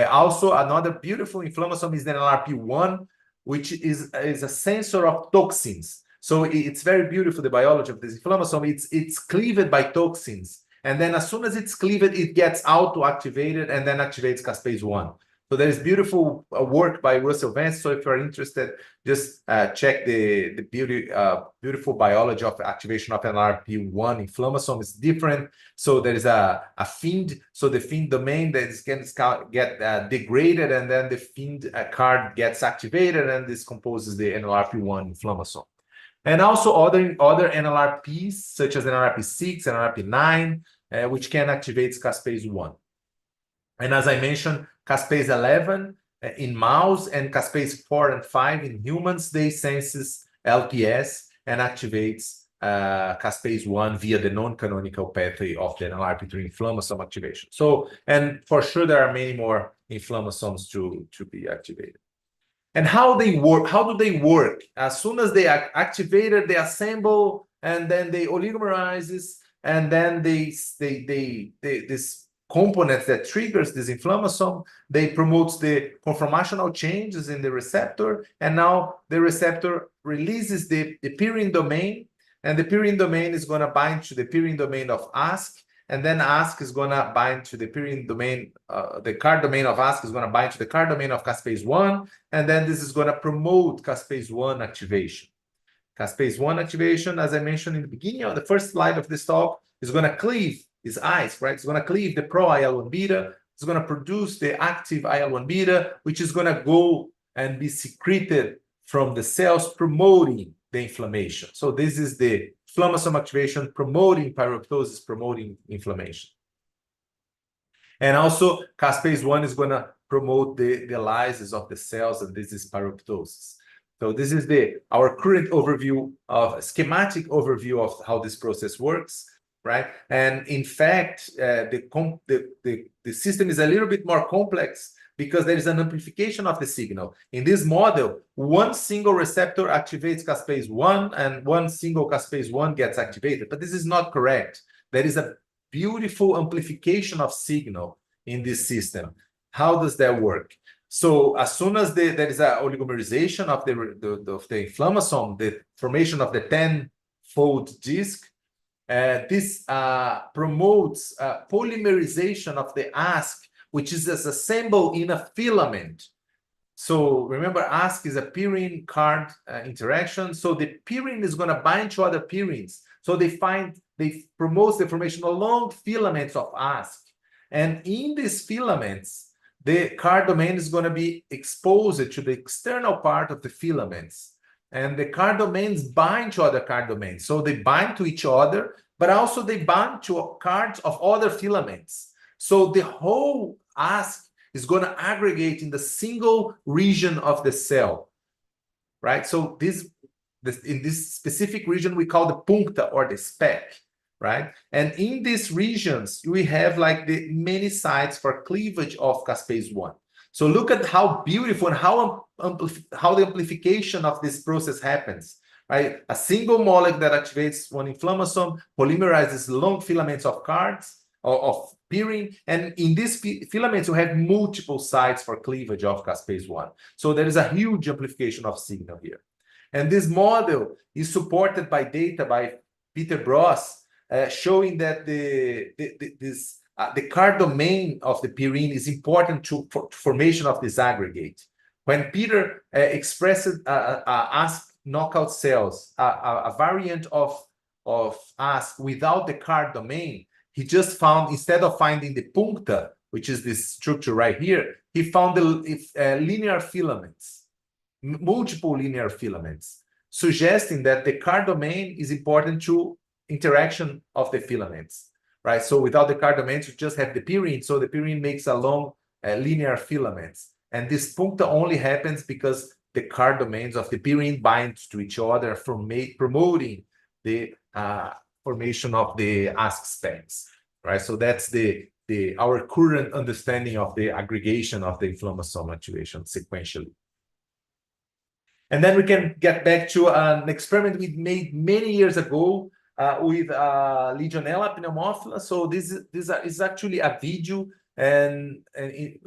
Also, another beautiful inflammasome is the NLRP1, which is a sensor of toxins. So it's very beautiful, the biology of this inflammasome. It's cleaved by toxins, and then as soon as it's cleaved, it gets auto-activated and then activates caspase 1. So there is beautiful work by Russell Vance. So if you're interested, just check the beautiful biology of activation of NLRP1 inflammasome. It's different. So there is a FIND. So the FIND domain that can get degraded, and then the FIND card gets activated, and this composes the NLRP1 inflammasome. And also other NLRPs, such as NLRP6, NLRP9, which can activate caspase 1. And as I mentioned, caspase 11 in mouse and caspase 4 and 5 in humans, they senses LPS and activates caspase 1 via the non-canonical pathway of the NLRP3 inflammasome activation. So, and for sure, there are many more inflammasomes to be activated. And how they work? How do they work? As soon as they are activated, they assemble, and then they oligomerizes, and then this component that triggers this inflammasome, they promotes the conformational changes in the receptor, and now the receptor releases the purine domain, and the purine domain is going to bind to the purine domain of ASC, and then ASC is going to bind to the purine domain, the card domain of ASC is going to bind to the card domain of caspase 1, and then this is going to promote caspase 1 activation. Caspase 1 activation, as I mentioned in the beginning of the first slide of this talk, is going to cleave is ice, right? It's going to cleave the pro-IL-1 beta. It's going to produce the active IL-1 beta, which is going to go and be secreted from the cells, promoting the inflammation. So this is the inflammasome activation, promoting pyroptosis, promoting inflammation. And also, caspase 1 is going to promote the lysis of the cells, and this is pyroptosis. So this is our current overview of schematic overview of how this process works, right? And in fact, the system is a little bit more complex because there is an amplification of the signal. In this model, one single receptor activates caspase 1 and one single caspase 1 gets activated, but this is not correct. There is a beautiful amplification of signal in this system. How does that work? So as soon as there is an oligomerization of the inflammasome, the formation of the 10-fold disc, this promotes polymerization of the ASC, which is assembled in a filament. So remember, ASC is a purine card interaction. So the purine is going to bind to other purines. So they promote the formation of long filaments of ASC. And in these filaments, the card domain is going to be exposed to the external part of the filaments. And the card domains bind to other card domains. So they bind to each other, but also they bind to cards of other filaments. So the whole ASC is going to aggregate in the single region of the cell, right? So in this specific region, we call the puncta or the speck, right? And in these regions, we have like the many sites for cleavage of caspase 1. So look at how beautiful and how the amplification of this process happens, right? A single molecule that activates one inflammasome polymerizes long filaments of cards of purine, and in these filaments you have multiple sites for cleavage of caspase 1. So there is a huge amplification of signal here. And this model is supported by data by Peter Bross, showing that the card domain of the purine is important for formation of this aggregate. When Peter expressed ASC knockout cells, a variant of ASC without the card domain, he just found, instead of finding the puncta, which is this structure right here, he found the linear filaments, multiple linear filaments, suggesting that the card domain is important to interaction of the filaments, right? So without the card domains, you just have the purine. So the purine makes a long linear filaments. And this puncta only happens because the card domains of the purine bind to each other, promoting the formation of the ASC specs, right? So that's our current understanding of the aggregation of the inflammasome activation sequentially. And then we can get back to an experiment we made many years ago with Legionella pneumophila. So this is actually a video, and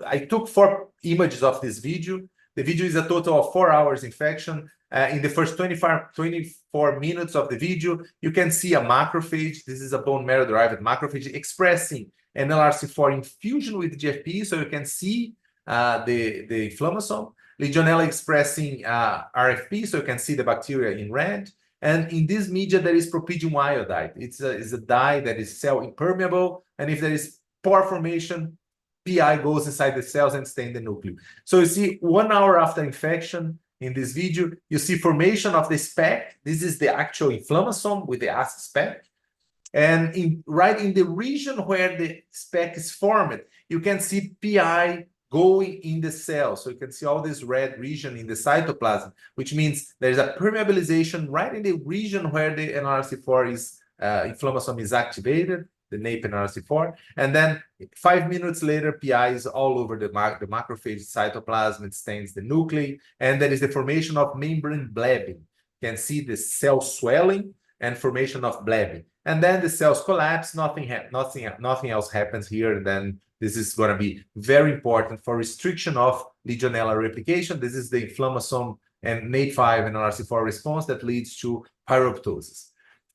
I took 4 images of this video. The video is a total of 4 hours infection. In the first 24 minutes of the video, you can see a macrophage. This is a bone marrow-derived macrophage expressing an LRC4 infusion with GFP, so you can see the inflammasome. Legionella expressing RFP, so you can see the bacteria in red. And in this media, there is propidium iodide. It's a dye that is cell impermeable, and if there is pore formation, PI goes inside the cells and stain the nucleus. So you see 1 hour after infection, in this video, you see formation of the speck. This is the actual inflammasome with the ASC speck. And right in the region where the speck is formed, you can see PI going in the cell. So you can see all this red region in the cytoplasm, which means there's a permeabilization right in the region where the NRC4 inflammasome is activated, the NAPE NRC4. And then 5 minutes later, PI is all over the macrophage cytoplasm. It stains the nuclei. And there is the formation of membrane blabbing. You can see the cell swelling and formation of blabbing. And then the cells collapse, nothing else happens here. And then this is going to be very important for restriction of Legionella replication. This is the inflammasome and NAPE5 and NRC4 response that leads to pyroptosis.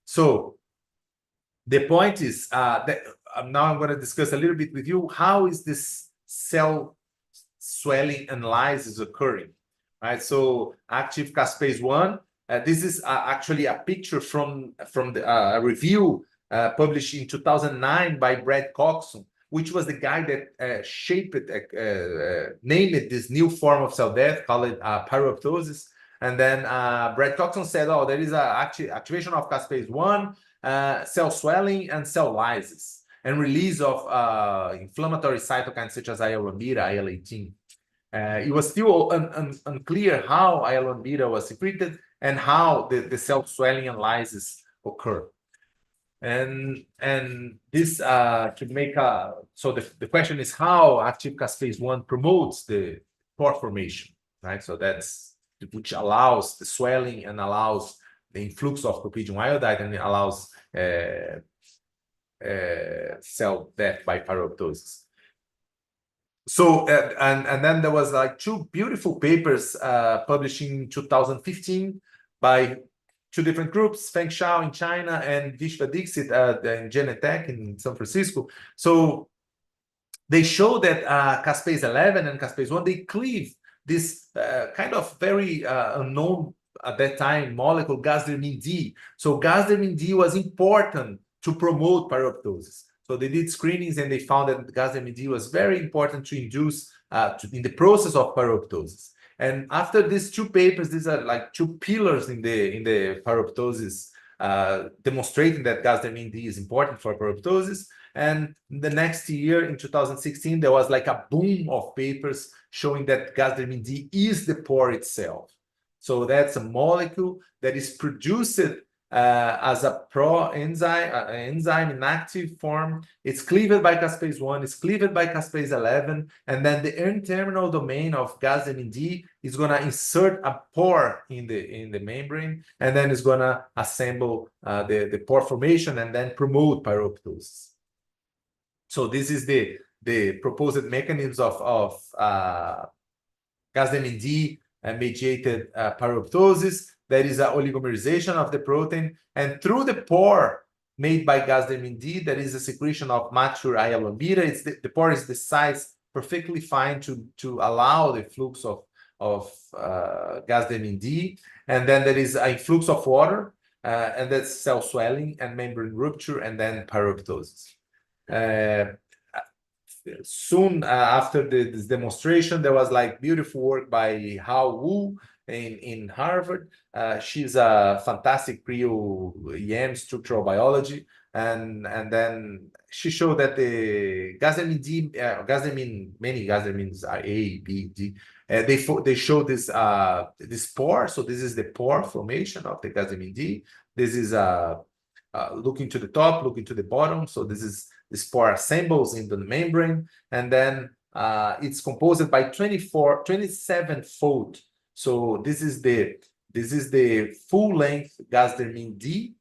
So the point is that now I'm going to discuss a little bit with you, how is this cell swelling and lysis occurring, right? So active caspase 1, this is actually a picture from a review published in 2009 by Brad Coxon, which was the guy that named this new form of cell death, called it pyroptosis. And then Brad Coxon said, oh, there is activation of caspase 1, cell swelling and cell lysis, and release of inflammatory cytokines such as IL-1 beta, IL-18. It was still unclear how IL-1 beta was secreted and how the cell swelling and lysis occur. And this to make a, so the question is how active caspase 1 promotes the pore formation, right? So that's which allows the swelling and allows the influx of clopidogrel iodide, and it allows cell death by pyroptosis. So and then there was like two beautiful papers published in 2015 by two different groups, Feng Shao in China and Vishwa Dixit in Genentech in San Francisco. So they show that caspase 11 and caspase 1, they cleave this kind of very unknown at that time molecule, gasdermin D. So gasdermin D was important to promote pyroptosis. So they did screenings and they found that gasdermin D was very important to induce in the process of pyroptosis. And after these two papers, these are like two pillars in the pyroptosis, demonstrating that gasdermin D is important for pyroptosis. And the next year, in 2016, there was like a boom of papers showing that gasdermin D is the pore itself. So that's a molecule that is produced as a enzyme in active form. It's cleaved by caspase 1, it's cleaved by caspase 11, and then the N-terminal domain of gasdermin D is going to insert a pore in the membrane, and then it's going to assemble the pore formation and then promote pyroptosis. So this is the proposed mechanisms of gasdermin D mediated pyroptosis. There is an oligomerization of the protein, and through the pore made by gasdermin D, there is a secretion of mature IL-1 beta. The pore is the size perfectly fine to allow the flux of gasdermin D, and then there is an influx of water, and that's cell swelling and membrane rupture, and then pyroptosis. Soon after this demonstration, there was like beautiful work by Hao Wu in Harvard. She's a fantastic cryo-EM structural biology, and then she showed that the gasdermin D, many gasdermins are A, B, D. They show this this pore. So this is the pore formation of the gasdermin D. This is looking to the top, looking to the bottom. So this pore assembles in the membrane, and then it's composed by 27-fold. So this is the full-length gasdermin D.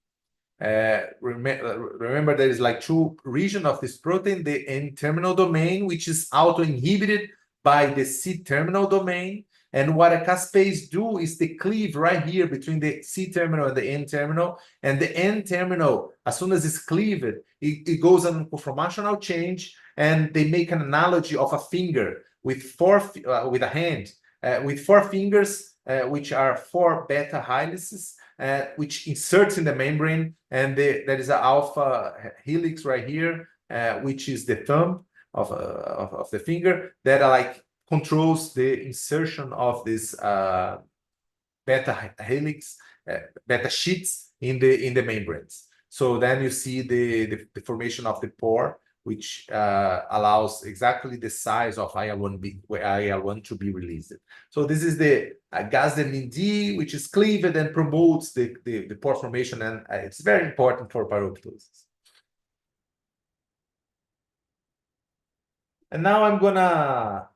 Remember, there is like two regions of this protein: the N-terminal domain, which is auto-inhibited by the C-terminal domain. And what a caspase do is they cleave right here between the C-terminal and the N-terminal. And the N-terminal, as soon as it's cleaved, it goes on conformational change, and they make an analogy of a finger with with a hand, with four fingers, which are four beta helices, which inserts in the membrane, and there is an alpha helix right here, which is the thumb of the finger that are like controls the insertion of this beta helix, beta sheets in the membranes. So then you see the formation of the pore, which allows exactly the size of IL-1 to be released. So this is the gasdermin D, which is cleaved and promotes the pore formation, and it's very important for pyroptosis. And now I'm gonna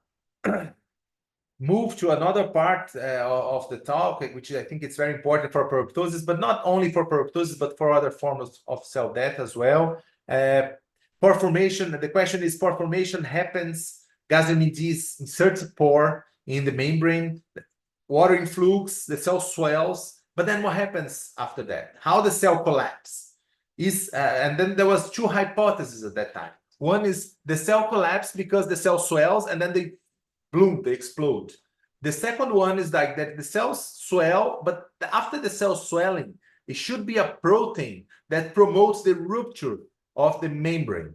move to another part of the talk, which I think it's very important for pyroptosis, but not only for pyroptosis, but for other forms of cell death as well. Pore formation, the question is, pore formation happens, gasdermin D inserts a pore in the membrane, water influx, the cell swells, but then what happens after that? How the cell collapse? And then there was two hypotheses at that time. One is the cell collapse because the cell swells and then they bloom, they explode. The second one is like that the cells swell, but after the cell swelling, it should be a protein that promotes the rupture of the membrane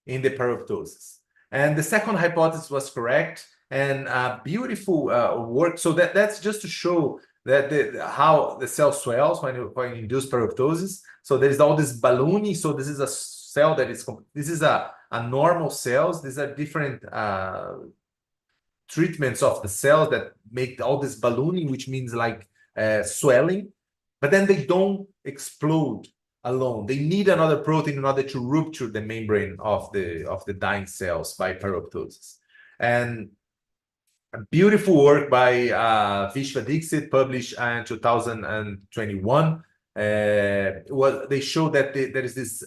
in the pyroptosis. And the second hypothesis was correct, and beautiful work. So that's just to show that how the cell swells when you induce pyroptosis. So there's all this ballooning. So this is a cell that is, this is a normal cells. These are different treatments of the cells that make all this ballooning, which means like swelling, but then they don't explode alone. They need another protein in order to rupture the membrane of the dying cells by pyroptosis. And a beautiful work by Vishwa Dixit, published in 2021. They show that there is this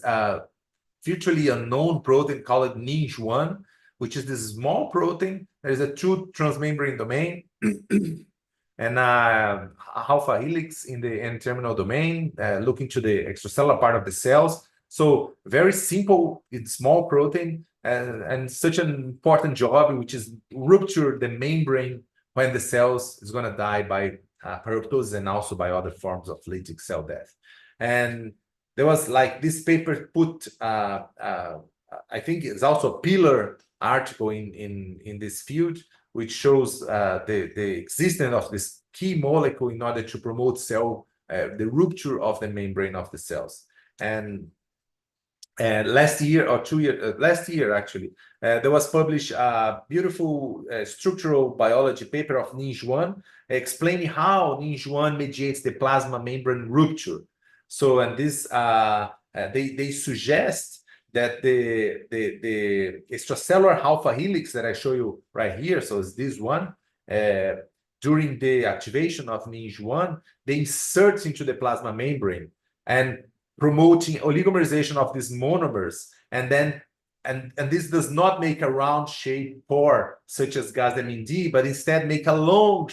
virtually unknown protein called NINJ1, which is this small protein. There is a true transmembrane domain and alpha helix in the N-terminal domain, looking to the extracellular part of the cells. So very simple, it's small protein, and such an important job, which is rupture the membrane when the cells is going to die by pyroptosis and also by other forms of lytic cell death. And there was like this paper put, I think it's also a pillar article in this field, which shows the existence of this key molecule in order to promote the rupture of the membrane of the cells. And last year or 2 years, last year actually, there was published a beautiful structural biology paper of NINJ1 explaining how NINJ1 mediates the plasma membrane rupture. So, and this, they suggest that the extracellular alpha helix that I show you right here, so it's this one, during the activation of NINJ1, they insert into the plasma membrane and promoting oligomerization of these monomers, and then and this does not make a round shaped pore such as gasdermin D, but instead make a long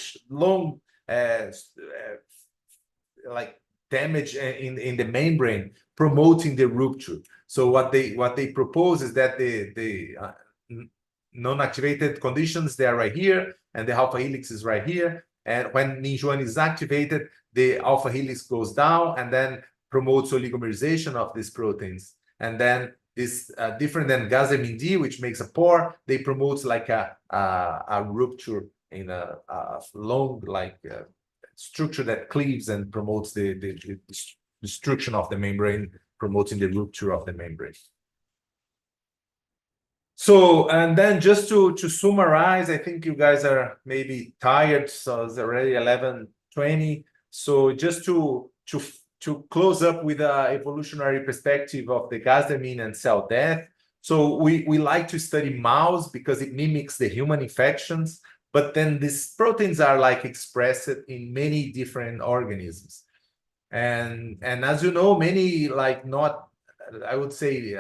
like damage in the membrane, promoting the rupture. So what they propose is that the non-activated conditions, they are right here, and the alpha helix is right here. And when NINJ1 is activated, the alpha helix goes down and then promotes oligomerization of these proteins. And then this different than gasdermin D, which makes a pore, they promote like a rupture in a long structure that cleaves and promotes the destruction of the membrane, promoting the rupture of the membrane. So, and then just to summarize, I think you guys are maybe tired, so it's already 11:20. So just to close up with an evolutionary perspective of the gasdermin and cell death. So we like to study mouse because it mimics the human infections, but then these proteins are like expressed in many different organisms. And as you know, many like not, I would say,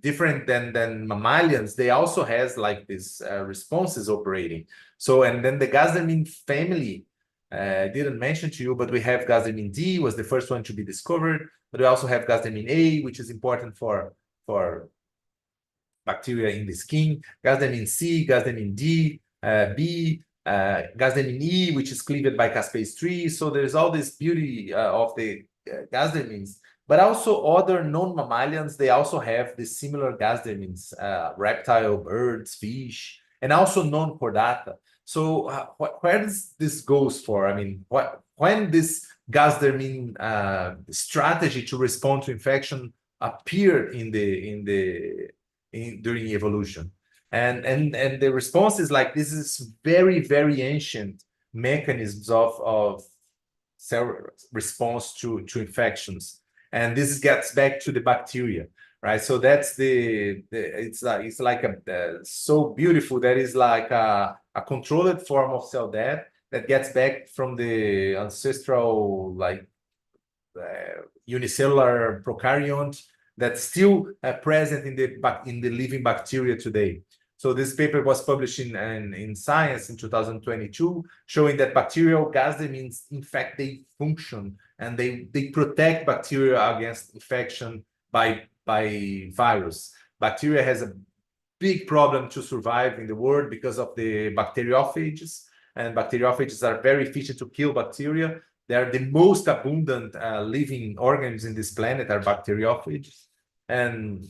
different than mammalians, they also has like these responses operating. So, and then the gasdermin family, didn't mention to you, but we have gasdermin D was the first one to be discovered, but we also have gasdermin A, which is important for bacteria in the skin, gasdermin C, gasdermin D, B, gasdermin E, which is cleaved by caspase 3. So there's all this beauty of the gasdermins, but also other non-mammalians, they also have the similar gasdermins, reptile, birds, fish, and also non-chordata. So where does this goes for? I mean, when this gasdermin strategy to respond to infection appeared during evolution, and the response is like this is very, very ancient mechanisms of cell response to infections, and this gets back to the bacteria, right? So that's it's like so beautiful that is like a controlled form of cell death that gets back from the ancestral unicellular prokaryote that's still present in the living bacteria today. So this paper was published in Science in 2022, showing that bacterial gasdermins, in fact, they function and they protect bacteria against infection by virus. Bacteria has a big problem to survive in the world because of the bacteriophages, and bacteriophages are very efficient to kill bacteria. They are the most abundant living organisms in this planet are bacteriophages, and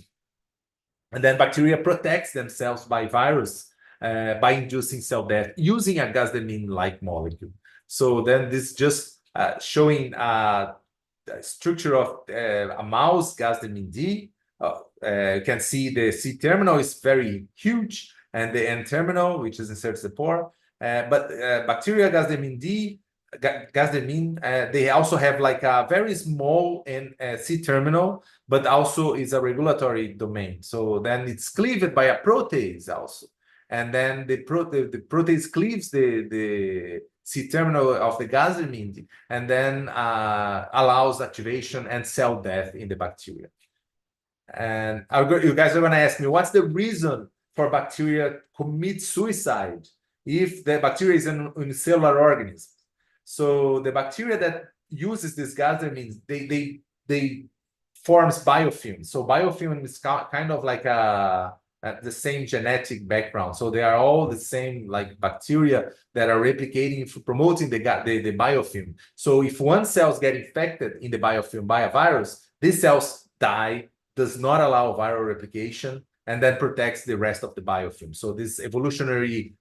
then bacteria protects themselves by virus by inducing cell death using a gasdermin-like molecule. So then this just showing the structure of a mouse gasdermin D. You can see the C-terminal is very huge, and the N-terminal, which is inserts the pore. But bacteria Gasdermin D, Gasdermin, they also have like a very small C-terminal, but also is a regulatory domain. So then it's cleaved by a protease also. And then the protease cleaves the C-terminal of the Gasdermin and then allows activation and cell death in the bacteria. And you guys are going to ask me, what's the reason for bacteria commit suicide if the bacteria is an unicellular organism? So the bacteria that uses this Gasdermin, they forms biofilm. So biofilm is kind of like the same genetic background. So they are all the same like bacteria that are replicating, promoting the biofilm. So if one cells get infected in the biofilm by a virus, these cells die, does not allow viral replication, and then protects the rest of the biofilm. So this evolutionary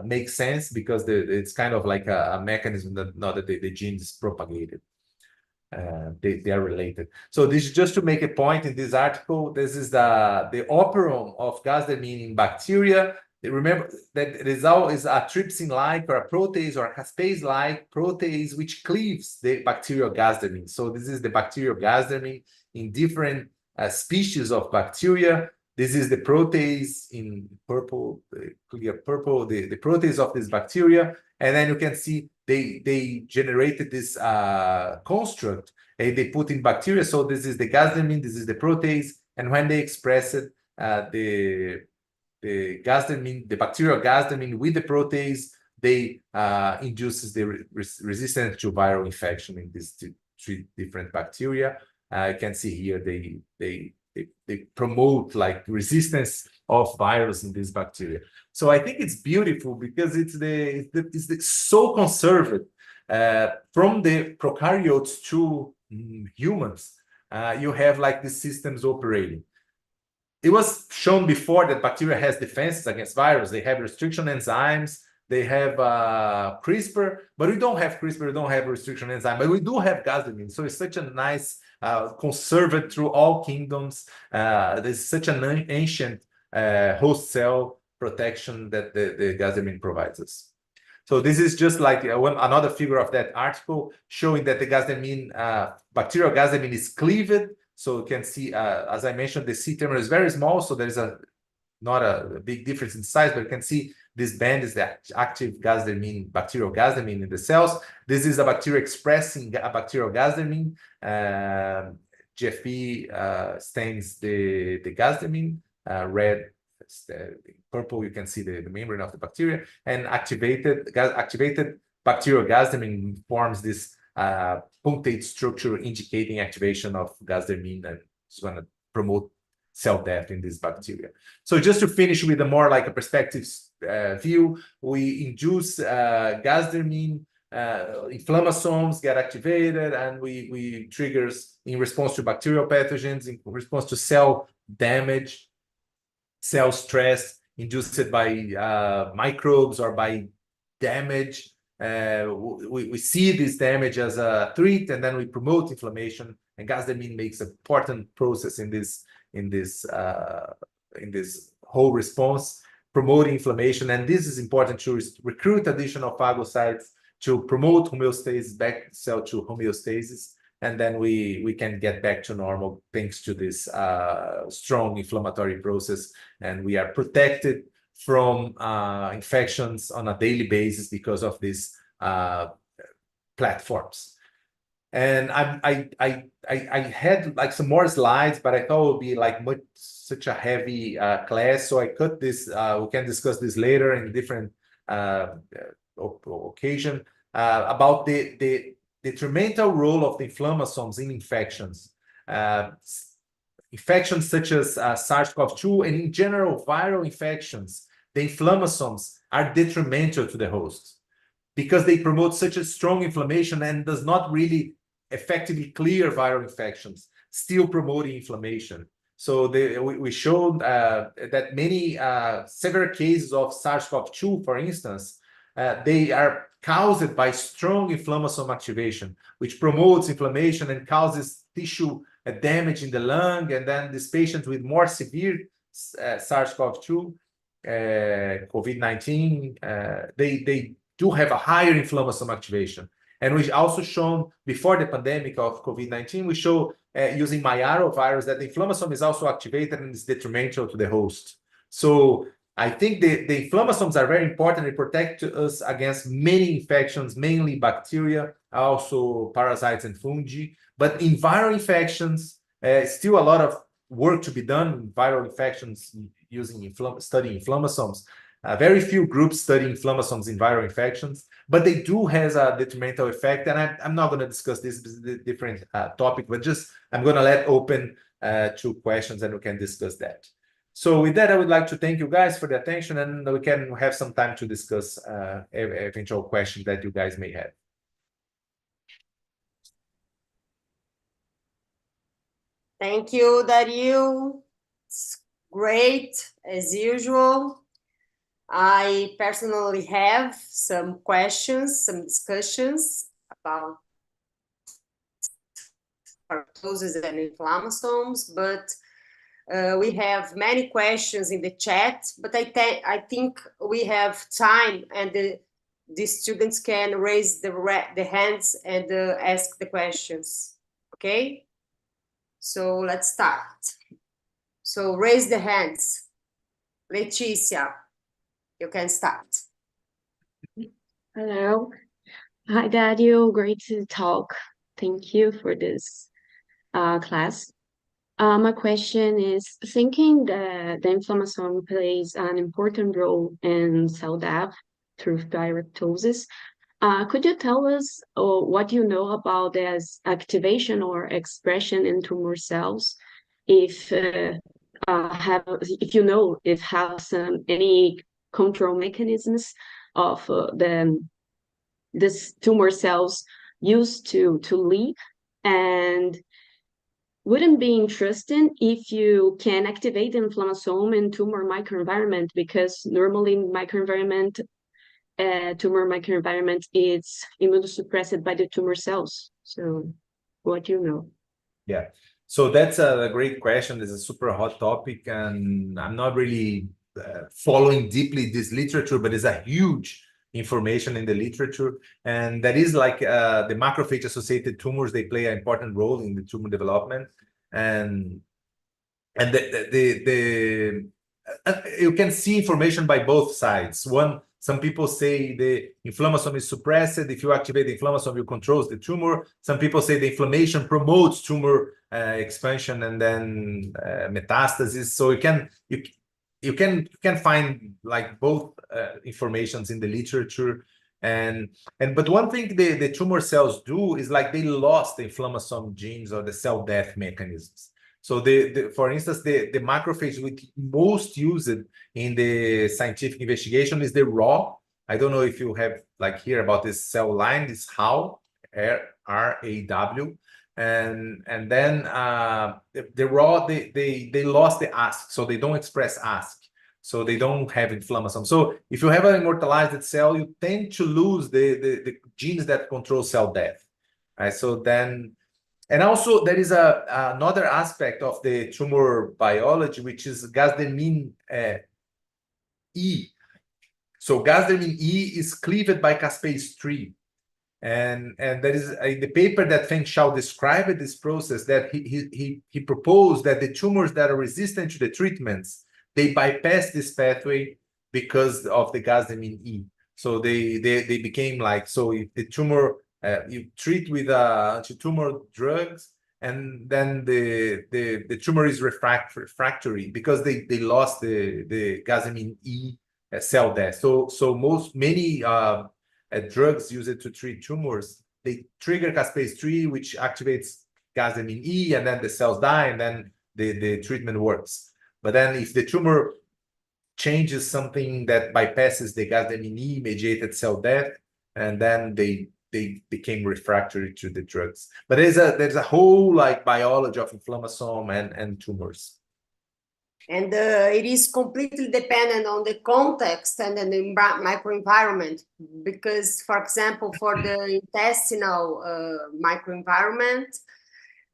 makes sense because it's kind of like a mechanism that now that the gene is propagated. They are related. So this is just to make a point in this article. This is the operon of Gasdermin in bacteria. Remember that the result is a trypsin-like or a protease or a caspase-like protease which cleaves the bacterial Gasdermin. So this is the bacterial Gasdermin in different species of bacteria. This is the protease in purple, clear purple, the protease of this bacteria. And then you can see they generated this construct they put in bacteria. So this is the Gasdermin, this is the protease. And when they express it, the Gasdermin, the bacterial Gasdermin with the protease, they induces the resistance to viral infection in these three different bacteria. You can see here they promote like resistance of virus in this bacteria. So I think it's beautiful because it's so conserved from the prokaryotes to humans. You have like these systems operating. It was shown before that bacteria has defenses against virus. They have restriction enzymes. They have CRISPR, but we don't have CRISPR. We don't have restriction enzyme, but we do have Gasdermin. So it's such a nice conserved through all kingdoms. There's such an ancient host cell protection that the Gasdermin provides us. So this is just like another figure of that article showing that the Gasdermin, bacterial Gasdermin is cleaved. So you can see, as I mentioned, the C-terminal is very small, so there's not a big difference in size, but you can see this band is the active Gasdermin, bacterial Gasdermin in the cells. This is a bacteria expressing a bacterial Gasdermin. GFP stains the Gasdermin, red, purple, you can see the membrane of the bacteria, and activated bacterial Gasdermin forms this punctate structure indicating activation of Gasdermin, and it's going to promote cell death in this bacteria. So just to finish with a more like a perspective view, we induce Gasdermin, inflammasomes get activated, and we triggers in response to bacterial pathogens, in response to cell damage, cell stress induced by microbes or by damage. We see this damage as a threat, and then we promote inflammation. And Gasdermin makes an important process in this whole response, promoting inflammation. And this is important to recruit additional phagocytes to promote homeostasis, back cell to homeostasis. And then we can get back to normal thanks to this strong inflammatory process. And we are protected from infections on a daily basis because of these platforms. And I had like some more slides, but I thought it would be like such a heavy class. So I cut this. We can discuss this later in different occasion about the detrimental role of the inflammasomes in infections. Infections such as SARS-CoV-2 and in general viral infections, the inflammasomes are detrimental to the host because they promote such a strong inflammation and does not really effectively clear viral infections, still promoting inflammation. So we showed that many severe cases of SARS-CoV-2, for instance, they are caused by strong inflammasome activation, which promotes inflammation and causes tissue damage in the lung. And then these patients with more severe SARS-CoV-2 COVID-19, they do have a higher inflammasome activation. And we also shown before the pandemic of COVID-19, we show using myrovirus that the inflammasome is also activated and is detrimental to the host. So I think the inflammasomes are very important. They protect us against many infections, mainly bacteria, also parasites and fungi. But in viral infections, still a lot of work to be done in viral infections using studying inflammasomes. Very few groups study inflammasomes in viral infections, but they do has a detrimental effect. And I'm not going to discuss this different topic, but just I'm going to let open to questions and we can discuss that. So with that, I would like to thank you guys for the attention, and we can have some time to discuss eventual questions that you guys may have. Thank you, Dario. It's great, as usual. I personally have some questions, some discussions about pyroptosis and inflammasomes, but we have many questions in the chat, but I think we have time, and the students can raise the hands and ask the questions. Okay? So let's start. So raise the hands. Leticia, you can start. Hello. Hi, Dario. Great to talk. Thank you for this class. My question is, thinking that the inflammasome plays an important role in cell death through pyroptosis, could you tell us what you know about this activation or expression in tumor cells? If you know if has any control mechanisms of this tumor cells used to live, and wouldn't be interesting if you can activate the inflammasome in tumor microenvironment, because normally tumor microenvironment is immunosuppressed by the tumor cells. So what do you know? Yeah, so that's a great question. It's a super hot topic, and I'm not really following deeply this literature, but it's a huge information in the literature, and that is like the macrophage associated tumors, they play an important role in the tumor development, and you can see information by both sides. Some people say the inflammasome is suppressed. If you activate the inflammasome, you control the tumor. Some people say the inflammation promotes tumor expansion and then metastasis. So you can find like both informations in the literature, but one thing the tumor cells do is like they lost the inflammasome genes or the cell death mechanisms. So for instance, the macrophage which most used in the scientific investigation is the raw. I don't know if you have like hear about this cell line, this RAW, R-A-W. And then the raw, they lost the ASC, so they don't express ASC, so they don't have inflammasome. So if you have an immortalized cell, you tend to lose the genes that control cell death, right? So then, and also there is another aspect of the tumor biology, which is Gasdermin E. So Gasdermin E is cleaved by caspase 3. And there is the paper that Feng Shao described this process, that he proposed that the tumors that are resistant to the treatments, they bypass this pathway because of the Gasdermin E. So they became like, so if the tumor, you treat with anti-tumor drugs, and then the tumor is refractory because they lost the Gasdermin E cell death. So many drugs used to treat tumors, they trigger caspase 3, which activates Gasdermin E, and then the cells die, and then the treatment works. But then if the tumor changes something that bypasses the Gasdermin E mediated cell death, and then they became refractory to the drugs. But there's a whole like biology of inflammasome and tumors. And it is completely dependent on the context and the microenvironment, because, for example, for the intestinal microenvironment,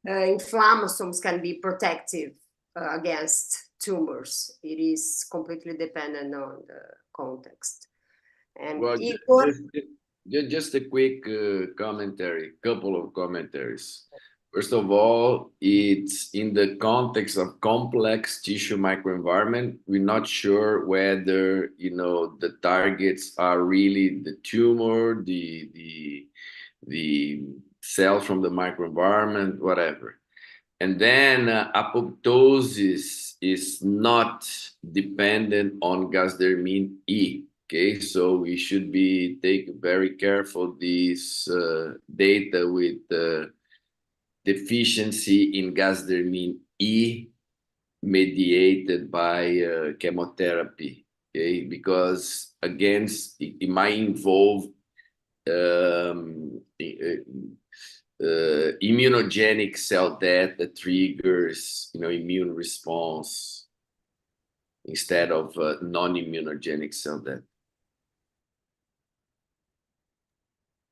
inflammasomes can be protective against tumors. It is completely dependent on the context. And Well, Igor, just a quick commentary, couple of commentaries. First of all, it's in the context of complex tissue microenvironment. We're not sure whether, you know, the targets are really the tumor, the cells from the microenvironment, whatever. And then apoptosis is not dependent on gasdermin E. Okay, so we should be take very careful this data with deficiency in gasdermin E mediated by chemotherapy. Okay, because again, it might involve immunogenic cell death that triggers, you know, immune response instead of non-immunogenic cell death.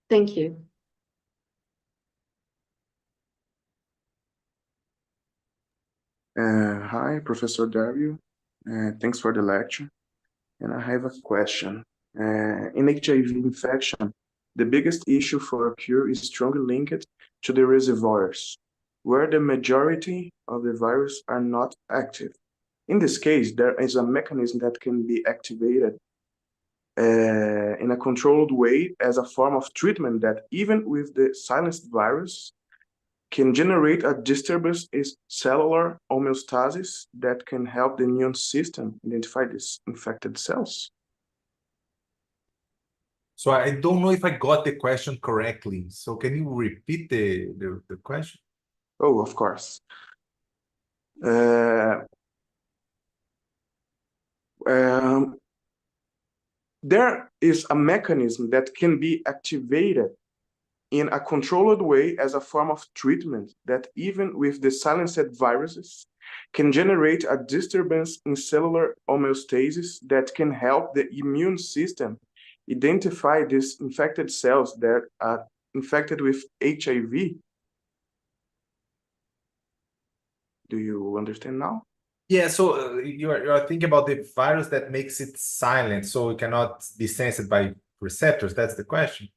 Thank you. Hi, Professor Dario. Thanks for the lecture. And I have a question. In HIV infection, the biggest issue for a cure is strongly linked to the reservoirs, where the majority of the virus are not active. In this case, there is a mechanism that can be activated in a controlled way as a form of treatment that, even with the silenced virus, can generate a disturbance in cellular homeostasis that can help the immune system identify these infected cells. So I don't know if I got the question correctly. So can you repeat the question? Oh, of course. There is a mechanism that can be activated in a controlled way as a form of treatment that, even with the silenced viruses, can generate a disturbance in cellular homeostasis that can help the immune system identify these infected cells that are infected with HIV. Do you understand now? Yeah, so you're thinking about the virus that makes it silent, so it cannot be sensed by receptors. That's the question.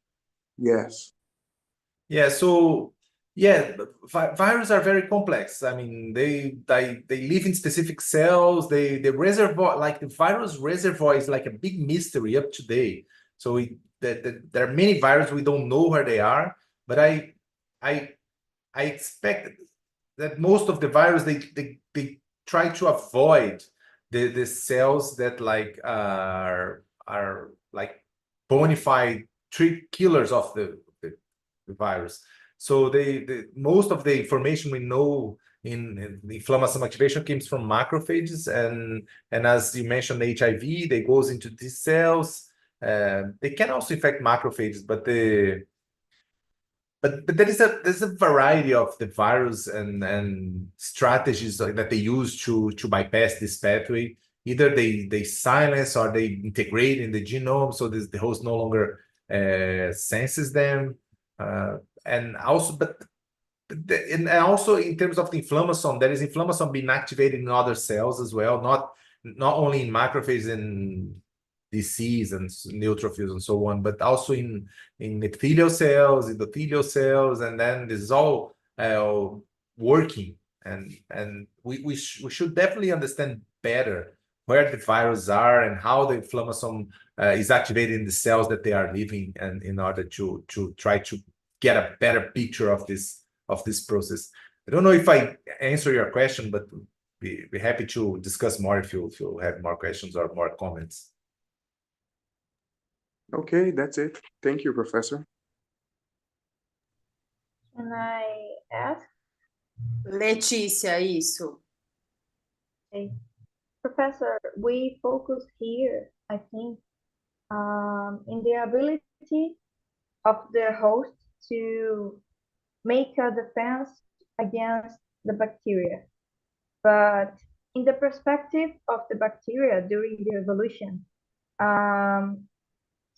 Yes. Yeah, so yeah, viruses are very complex. I mean, they live in specific cells. The reservoir, like the virus reservoir, is like a big mystery up to date. So there are many viruses we don't know where they are. But I expect that most of the virus they try to avoid the cells that like are like bona fide killers of the virus. So most of the information we know in the inflammasome activation comes from macrophages, and as you mentioned, HIV, they goes into these cells. They can also infect macrophages, but there's a variety of the virus and strategies that they use to bypass this pathway. Either they silence or they integrate in the genome, so the host no longer senses them. And also in terms of the inflammasome, there is inflammasome being activated in other cells as well, not only in macrophages and DCs and neutrophils and so on, but also in epithelial cells, endothelial cells, and then this is all working. And we should definitely understand better where the viruses are and how the inflammasome is activated in the cells that they are living, and in order to try to get a better picture of this process. I don't know if I answer your question, but be happy to discuss more if you have more questions or more comments. Okay, that's it. Thank you, Professor. Can I ask? Letícia, isso. Okay. Professor, we focus here, I think, in the ability of the host to make a defense against the bacteria. But in the perspective of the bacteria during the evolution,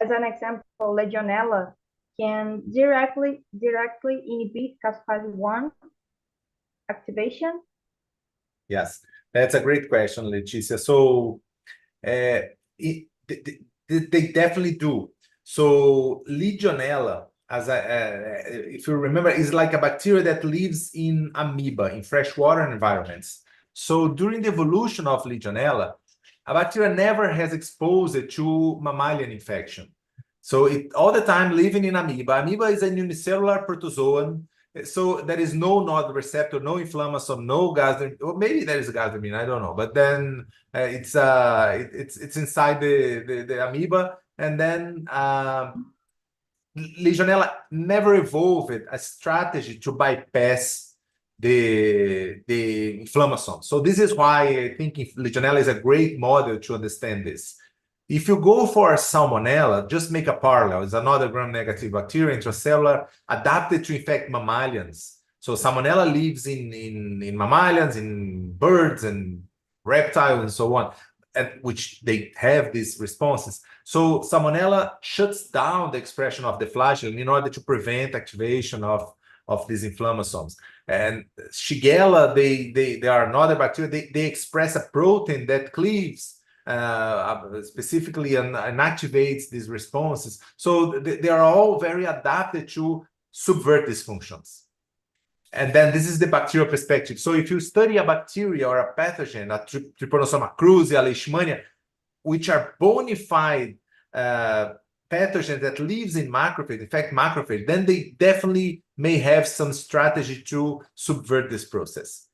as an example, Legionella can directly inhibit caspase 1 activation, Yes, that's a great question, Leticia. So they definitely do. So Legionella, if you remember, is like a bacteria that lives in amoeba, in freshwater environments. So during the evolution of Legionella, a bacteria never has exposed it to mammalian infection. So it all the time living in amoeba. Amoeba is a unicellular protozoan. So there is no node receptor, no inflammasome, no gasdermin. Or maybe there is a gasdermin, I don't know. But then it's inside the amoeba, and then Legionella never evolved a strategy to bypass the inflammasome. So this is why I think Legionella is a great model to understand this. If you go for Salmonella, just make a parallel. It's another gram-negative bacteria, intracellular, adapted to infect mammalians. So Salmonella lives in mammalians, in birds and reptiles and so on, which they have these responses. So Salmonella shuts down the expression of the flagellum in order to prevent activation of these inflammasomes. And Shigella, they are another bacteria. They express a protein that cleaves specifically and activates these responses. So they are all very adapted to subvert these functions. And then this is the bacterial perspective. So if you study a bacteria or a pathogen, a Trypanosoma cruzi, a Leishmania, which are bona fide pathogens that lives in macrophage, infect macrophage, then they definitely may have some strategy to subvert this process.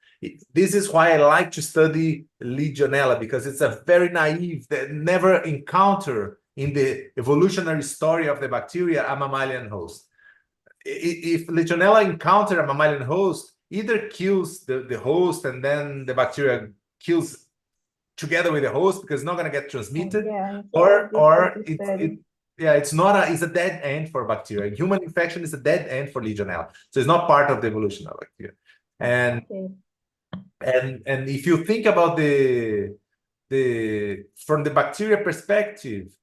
This is why I like to study Legionella, because it's a very naive, that never encounter in the evolutionary story of the bacteria a mammalian host. If Legionella encounter a mammalian host, either kills the host and then the bacteria kills together with the host because it's not going to get transmitted, it's a dead end for bacteria. Human infection is a dead end for Legionella, so it's not part of the evolution of bacteria. And if you think about from the bacteria perspective,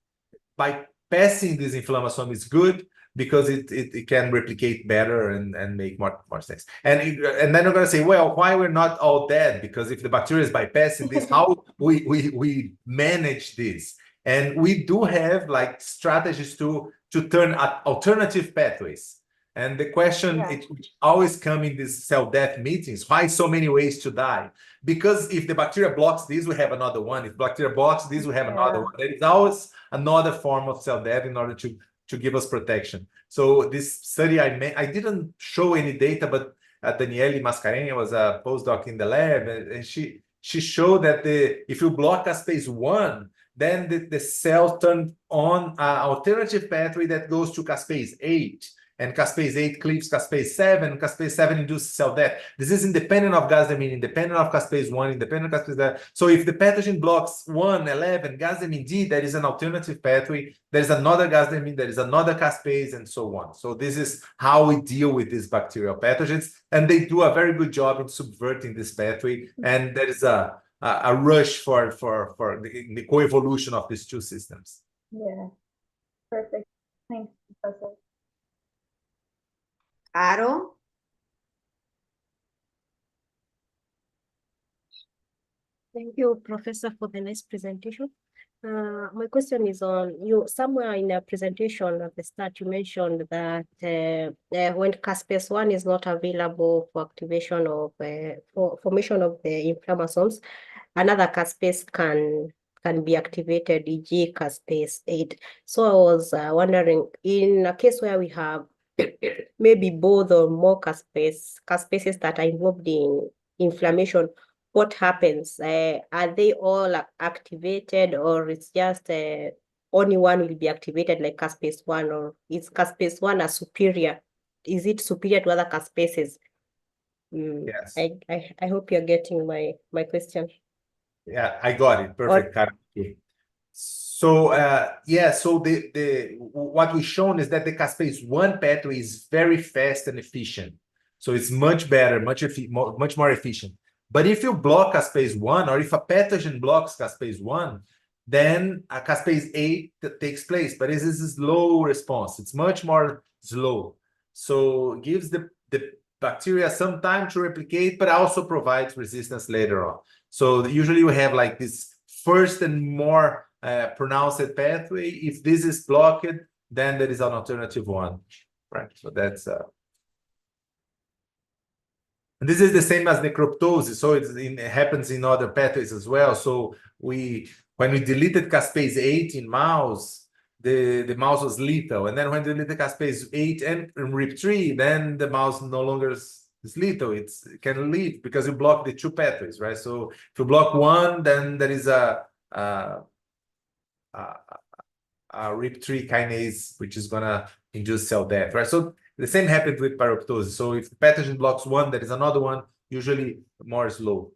bypassing this inflammasome is good, because it can replicate better and make more sense. And then you're going to say, well, why we're not all dead? Because if the bacteria is bypassing this, how we manage this? And we do have like strategies to turn alternative pathways. And the question it always comes in these cell death meetings: why so many ways to die? Because if the bacteria blocks this, we have another one. If bacteria blocks this, we have another one. There is always another form of cell death in order to give us protection. So this study I didn't show any data, but Daniele Mascarenhas was a postdoc in the lab, and she showed that if you block caspase 1, then the cell turn on an alternative pathway that goes to caspase 8. And caspase 8 cleaves caspase 7, caspase 7 induces cell death. This is independent of gasdermin, independent of caspase 1, independent of caspase 9. So if the pathogen blocks 1, 11, gasdermin D, there is an alternative pathway. There is another gasdermin, there is another caspase, and so on. So this is how we deal with these bacterial pathogens, and they do a very good job in subverting this pathway. And there is a rush for the coevolution of these two systems. Yeah, perfect. Thanks, Professor. Dario? Thank you, Professor, for the nice presentation. My question is on you. Somewhere in a presentation at the start, you mentioned that when caspase 1 is not available for activation of for formation of the inflammasomes, another caspase can be activated, e.g., caspase 8. So I was wondering, in a case where we have maybe both or more caspases that are involved in inflammation, what happens? Are they all activated, or it's just only one will be activated, like caspase 1, or is caspase 1 a superior? Is it superior to other caspases? Yes. I hope you're getting my question. Yeah, I got it. Perfect. So so what we've shown is that the caspase 1 pathway is very fast and efficient. So it's much better, much more efficient. But if you block caspase 1, or if a pathogen blocks caspase 1, then a caspase 8 takes place. But this is a slow response. It's much more slow. So it gives the bacteria some time to replicate, but also provides resistance later on. So usually we have like this first and more pronounced pathway. If this is blocked, then there is an alternative one, right? So that's and this is the same as necroptosis, so it happens in other pathways as well. So when we deleted caspase 8 in mouse, the mouse was lethal, and then when we deleted caspase 8 and RIP3, then the mouse no longer is lethal. It can live because you block the two pathways, right? So if you block one, then there is a RIP3 kinase which is gonna induce cell death, right? So the same happens with pyroptosis. So if the pathogen blocks one, there is another one, usually more slow.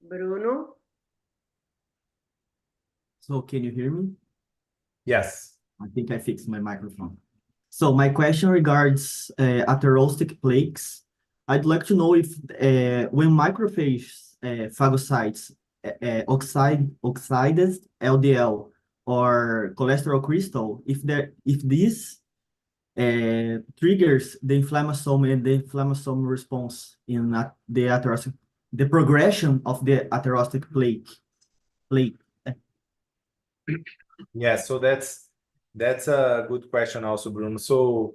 Bruno? So can you hear me? Yes. I think I fixed my microphone. So my question regards atherostic plaques. I'd like to know if when macrophage phagocytes oxidized LDL or cholesterol crystal, if this triggers the inflammasome and the inflammasome response in the atherostic, the progression of the atherostic plaque. Yeah, so that's a good question also, Bruno. So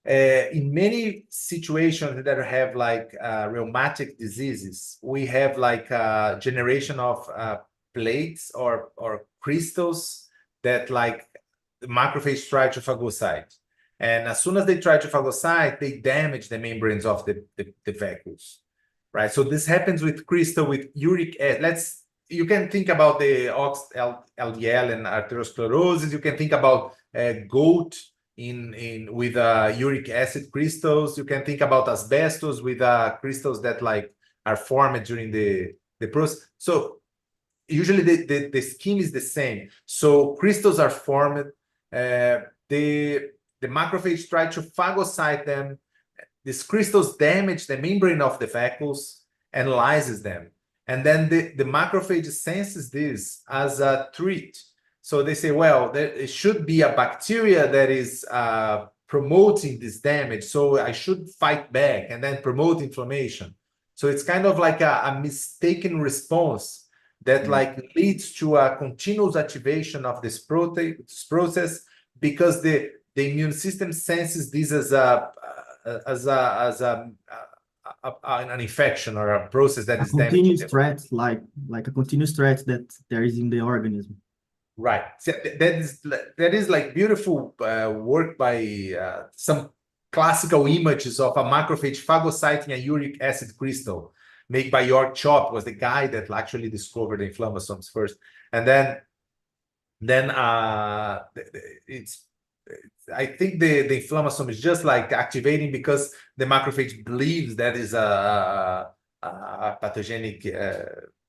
in many situations that have like rheumatic diseases, we have like a generation of plates or crystals that like the macrophage try to phagocyte. And as soon as they try to phagocyte, they damage the membranes of the vacuoles, right? So this happens with crystal with uric acid. You can think about the LDL and atherosclerosis. You can think about gout with uric acid crystals. You can think about asbestos with crystals that like are formed during the process. So usually the scheme is the same. So crystals are formed. The macrophage try to phagocyte them. These crystals damage the membrane of the vacuoles and lyses them. And then the macrophage senses this as a threat. So they say, well, it should be a bacteria that is promoting this damage. So I should fight back and then promote inflammation. So it's kind of like a mistaken response that like leads to a continuous activation of this process because the immune system senses this as an infection or a process that is continuous threat, like a continuous threat that there is in the organism. Right. So that is like beautiful work by some classical images of a macrophage phagocyting a uric acid crystal made by York Chop, was the guy that actually discovered the inflammasomes first. And then I think the inflammasome is just like activating because the macrophage believes that is a pathogenic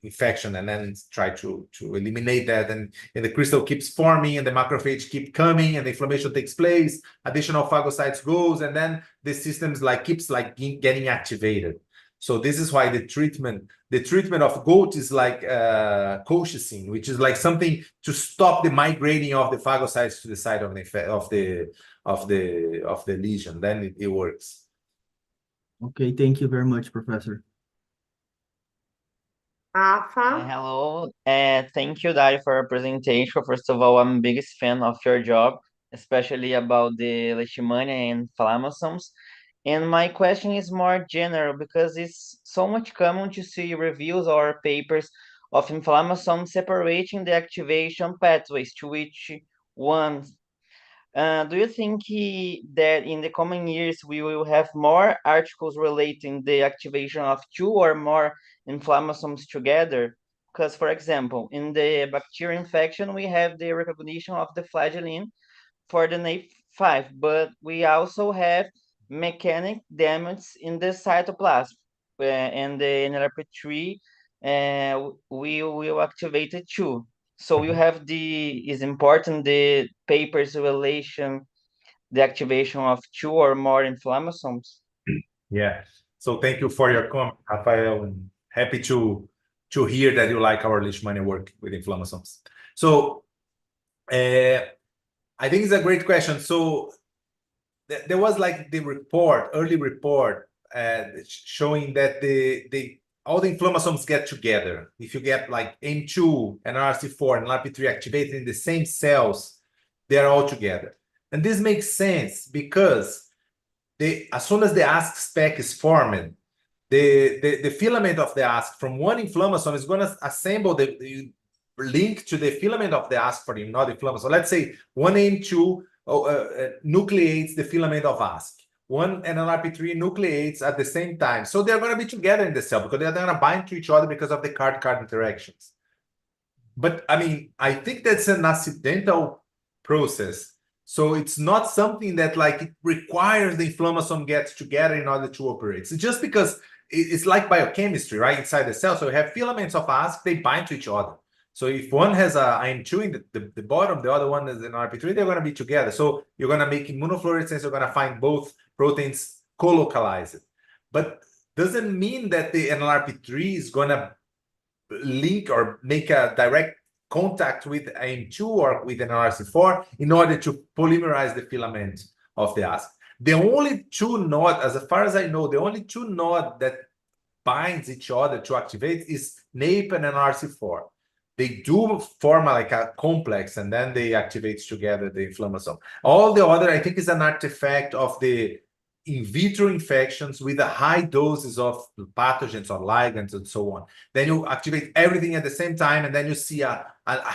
infection, and then try to eliminate that, and the crystal keeps forming and the macrophage keep coming and the inflammation takes place, additional phagocytes goes, and then the systems like keeps like getting activated. So this is why the treatment of gout is like colchicine, which is like something to stop the migrating of the phagocytes to the side of the lesion. Then it works. Okay, thank you very much, Professor. Rafa? Hello, thank you, Dario, for your presentation. First of all, I'm biggest fan of your job, especially about the leishmania and inflammasomes. And my question is more general because it's so much common to see reviews or papers of inflammasomes separating the activation pathways to which one. Do you think that in the coming years we will have more articles relating the activation of two or more inflammasomes together? Because, for example, in the bacterial infection, we have the recognition of the flagellin for the NAP5, but we also have mechanic damage in the cytoplasm. And the NLRP3, we will activate it too. So you have is important the papers relation the activation of two or more inflammasomes. Yeah. So thank you for your comment, Rafael. I'm happy to hear that you like our leishmania work with inflammasomes. So I think it's a great question. So there was like the early report showing that all the inflammasomes get together. If you get like M2 and RC4 and NLRP3 activated in the same cells, they're all together. And this makes sense because as soon as the ASC spec is formed, the filament of the ASC from one inflammasome is going to assemble the link to the filament of the ASC for the another inflammasome. Let's say one M2 nucleates the filament of ASC. One NLRP3 nucleates at the same time. So they're going to be together in the cell because they're going to bind to each other because of the card-card interactions. But I mean, I think that's an accidental process. So it's not something that like it requires the inflammasome gets together in order to operate. It's just because it's like biochemistry, right? Inside the cell. So you have filaments of ASC, they bind to each other. So if one has a IM2 in the bottom, the other one is an RP3, they're going to be together. So you're going to make immunofluorescence, you're going to find both proteins co-localized. But doesn't mean that the NLRP3 is going to link or make a direct contact with IM2 or with an RC4 in order to polymerize the filament of the ASC. The only two nodes, as far as I know, the only two nodes that binds each other to activate is NAPE and an RC4. They do form like a complex and then they activate together the inflammasome. All the other, I think, is an artifact of the in vitro infections with the high doses of pathogens or ligands and so on. Then you activate everything at the same time, and then you see a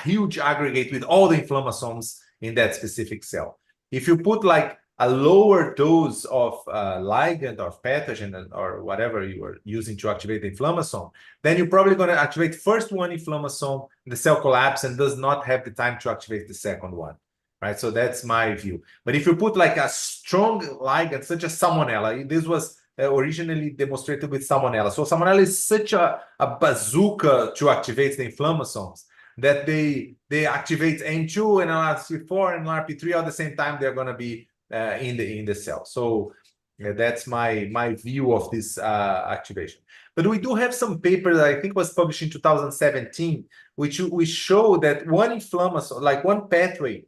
huge aggregate with all the inflammasomes in that specific cell. If you put like a lower dose of ligand or pathogen or whatever you are using to activate the inflammasome, then you're probably going to activate first one inflammasome, the cell collapse and does not have the time to activate the second one, right? So that's my view. But if you put like a strong ligand, such as Salmonella, this was originally demonstrated with Salmonella. So Salmonella is such a bazooka to activate the inflammasomes that they activate N2 and NLRP4 and NLRP3 at the same time. They're going to be in the cell. So that's my view of this activation. But we do have some papers that I think was published in 2017, which we show that one inflammasome, like one pathway,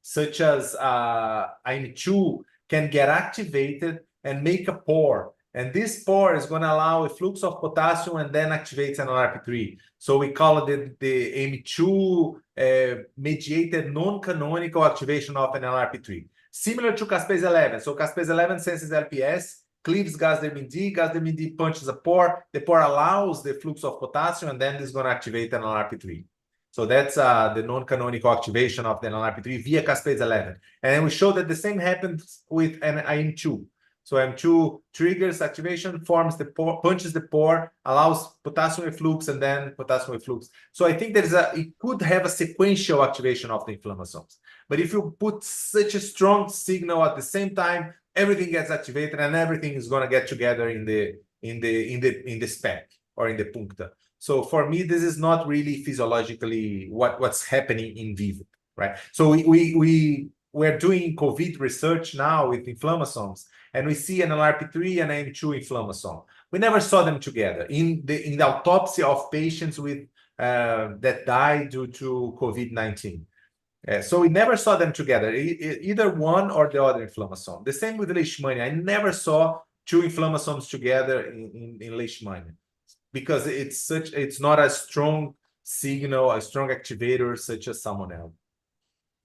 such as IM2, can get activated and make a pore. And this pore is going to allow a flux of potassium and then activates an NLRP3. So we call it the M2 mediated non-canonical activation of an NLRP3. Similar to caspase 11. So caspase 11 senses LPS, cleaves gasdermin D punches a pore, the pore allows the flux of potassium, and then this is going to activate an NLRP3. So that's the non-canonical activation of the NLRP3 via caspase 11. And we show that the same happens with an IM2. So M2 triggers activation, forms the pore, punches the pore, allows potassium efflux, and then potassium efflux. So I think it could have a sequential activation of the inflammasomes. But if you put such a strong signal at the same time, everything gets activated and everything is going to get together in the spec or in the puncta. So for me, this is not really physiologically what's happening in vivo, right? So we're doing COVID research now with inflammasomes, and we see an NLRP3 and an M2 inflammasome. We never saw them together in the autopsy of patients with that died due to COVID-19. So we never saw them together, either one or the other inflammasome. The same with leishmania. I never saw two inflammasomes together in leishmania because it's not a strong signal, a strong activator such as Salmonella.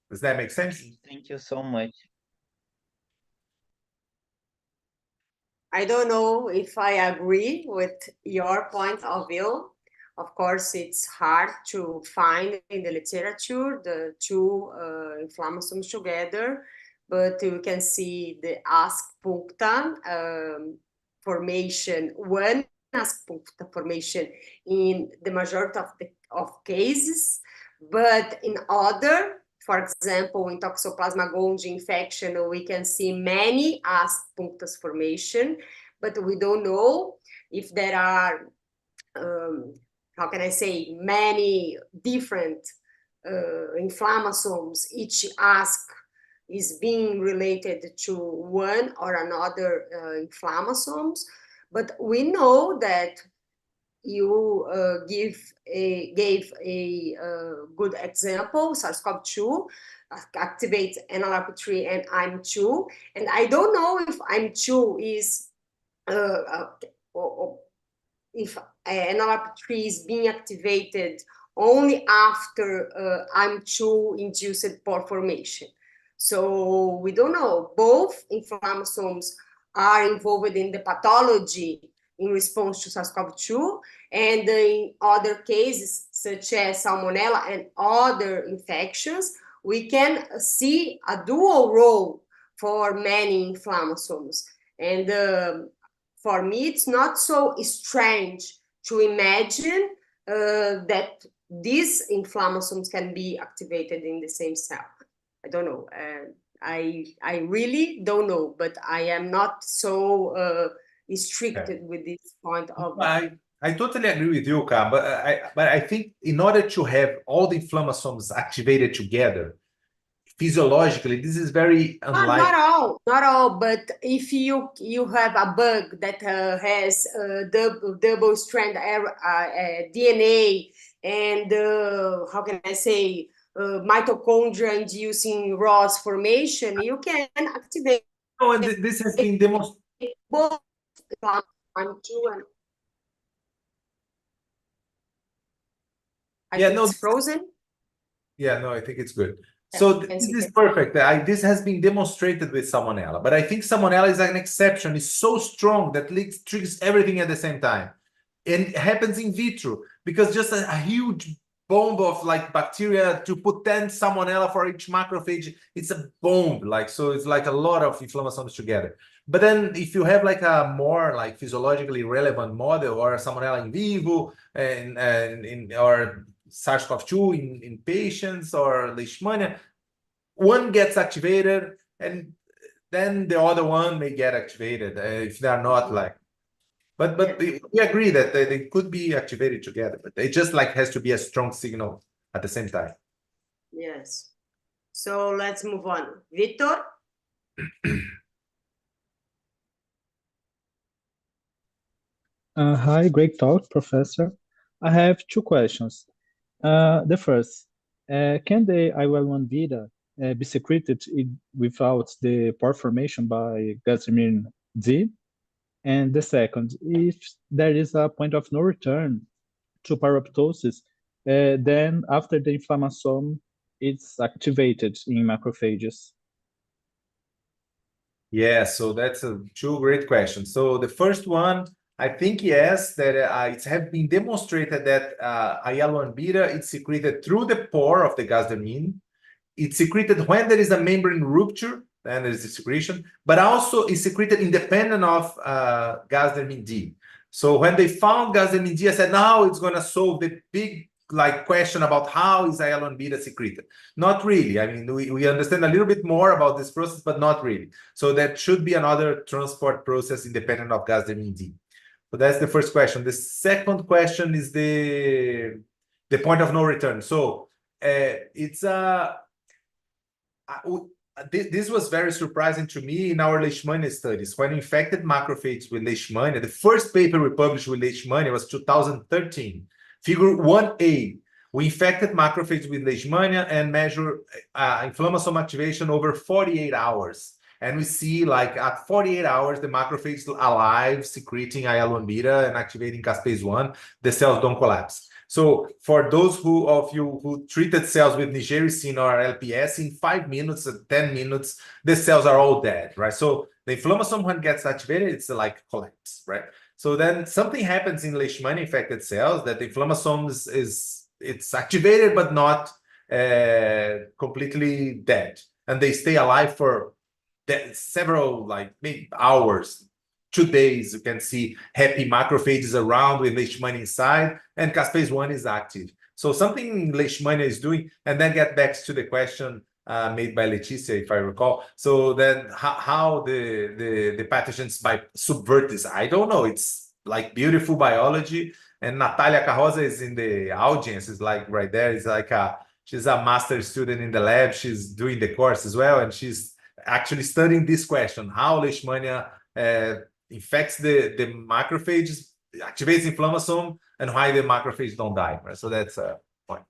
Does that make sense? Thank you so much. I don't know if I agree with your point of view. Of course, it's hard to find in the literature the two inflammasomes together, but you can see the ASC puncta formation, one ASC puncta formation in the majority of cases, but in other, for example, in Toxoplasma gondii infection, we can see many ASC punctus formation, but we don't know if there are how can I say, many different inflammasomes. Each ASC is being related to one or another inflammasomes, but we know that you gave a good example, SARS-CoV-2 activates NLRP3 and IM2, and I don't know if IM2 is or if NLRP3 is being activated only after IM2 induced pore formation. So we don't know. Both inflammasomes are involved in the pathology in response to SARS-CoV-2, and in other cases, such as Salmonella and other infections, we can see a dual role for many inflammasomes. And for me, it's not so strange to imagine that these inflammasomes can be activated in the same cell. I don't know. I really don't know, but I am not so restricted with this point of. I totally agree with you, Ka, but I think in order to have all the inflammasomes activated together, physiologically, this is very unlikely. Not all. But if you have a bug that has double strand DNA and how can I say mitochondria inducing ROS formation, you can activate. Oh, and this has been demonstrated. Both I think it's frozen. Yeah, no, I think it's good. So this is perfect. This has been demonstrated with Salmonella, but I think Salmonella is an exception. It's so strong that it triggers everything at the same time. And it happens in vitro because just a huge bomb of like bacteria to put 10 Salmonella for each macrophage, it's a bomb. So it's like a lot of inflammasomes together. But then if you have like a more like physiologically relevant model or Salmonella in vivo or SARS-CoV-2 in patients or Leishmania, one gets activated and then the other one may get activated if they're not like. But we agree that they could be activated together, but it just like has to be a strong signal at the same time. Yes. So let's move on. Victor? Hi, great talk, Professor. I have two questions. The first, can the IL-1 beta be secreted without the pore formation by glycerin D? And the second, if there is a point of no return to pyroptosis, then after the inflammasome, it's activated in macrophages. Yeah, so that's two great questions. So the first one, I think yes, that it has been demonstrated that IL-1 beta is secreted through the pore of the gasdermin. It's secreted when there is a membrane rupture, and there is a secretion, but also is secreted independent of gasdermin D. So when they found gasdermin D, I said, now it's going to solve the big question about how is IL-1 beta secreted. Not really. I mean, we understand a little bit more about this process, but not really. So that should be another transport process independent of gasdermin D. So that's the first question. The second question is the point of no return. So it's this was very surprising to me in our Leishmania studies. When infected macrophages with Leishmania, the first paper we published with Leishmania was 2013. Figure 1A, we infected macrophages with Leishmania and measure inflammasome activation over 48 hours. And we see like at 48 hours, the macrophage is alive, secreting IL-1 beta and activating caspase 1, the cells don't collapse. So for those of you who treated cells with nigericin or LPS, in 5 minutes, 10 minutes, the cells are all dead, right? So the inflammasome, when it gets activated, it's like collapse, right? So then something happens in Leishmania infected cells that the inflammasome it's activated, but not completely dead. And they stay alive for several, like maybe hours, 2 days. You can see happy macrophages around with Leishmania inside, and caspase 1 is active. So something Leishmania is doing, and then get back to the question made by Leticia, if I recall. So then how the pathogens by subvert this? I don't know. It's like beautiful biology. And Natalia Carroza is in the audience, is like right there. It's like she's a master student in the lab. She's doing the course as well, and she's actually studying this question: how Leishmania infects the macrophages, activates inflammasome, and why the macrophages don't die, right? So that's a point.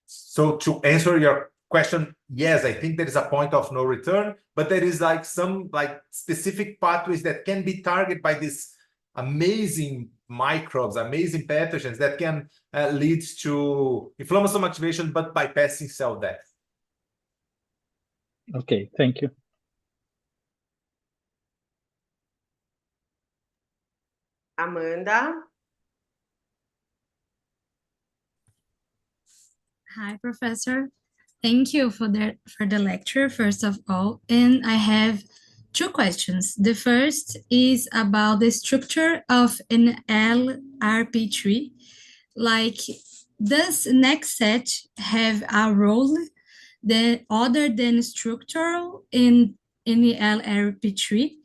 So to answer your question, yes, I think there is a point of no return, but there is like some like specific pathways that can be targeted by these amazing microbes, amazing pathogens that can lead to inflammasome activation, but bypassing cell death. Okay, thank you. Amanda. Hi, Professor. Thank you for the lecture, first of all. And I have two questions. The first is about the structure of an LRP tree. Like, does next set have a role that other than structural in the LRP tree?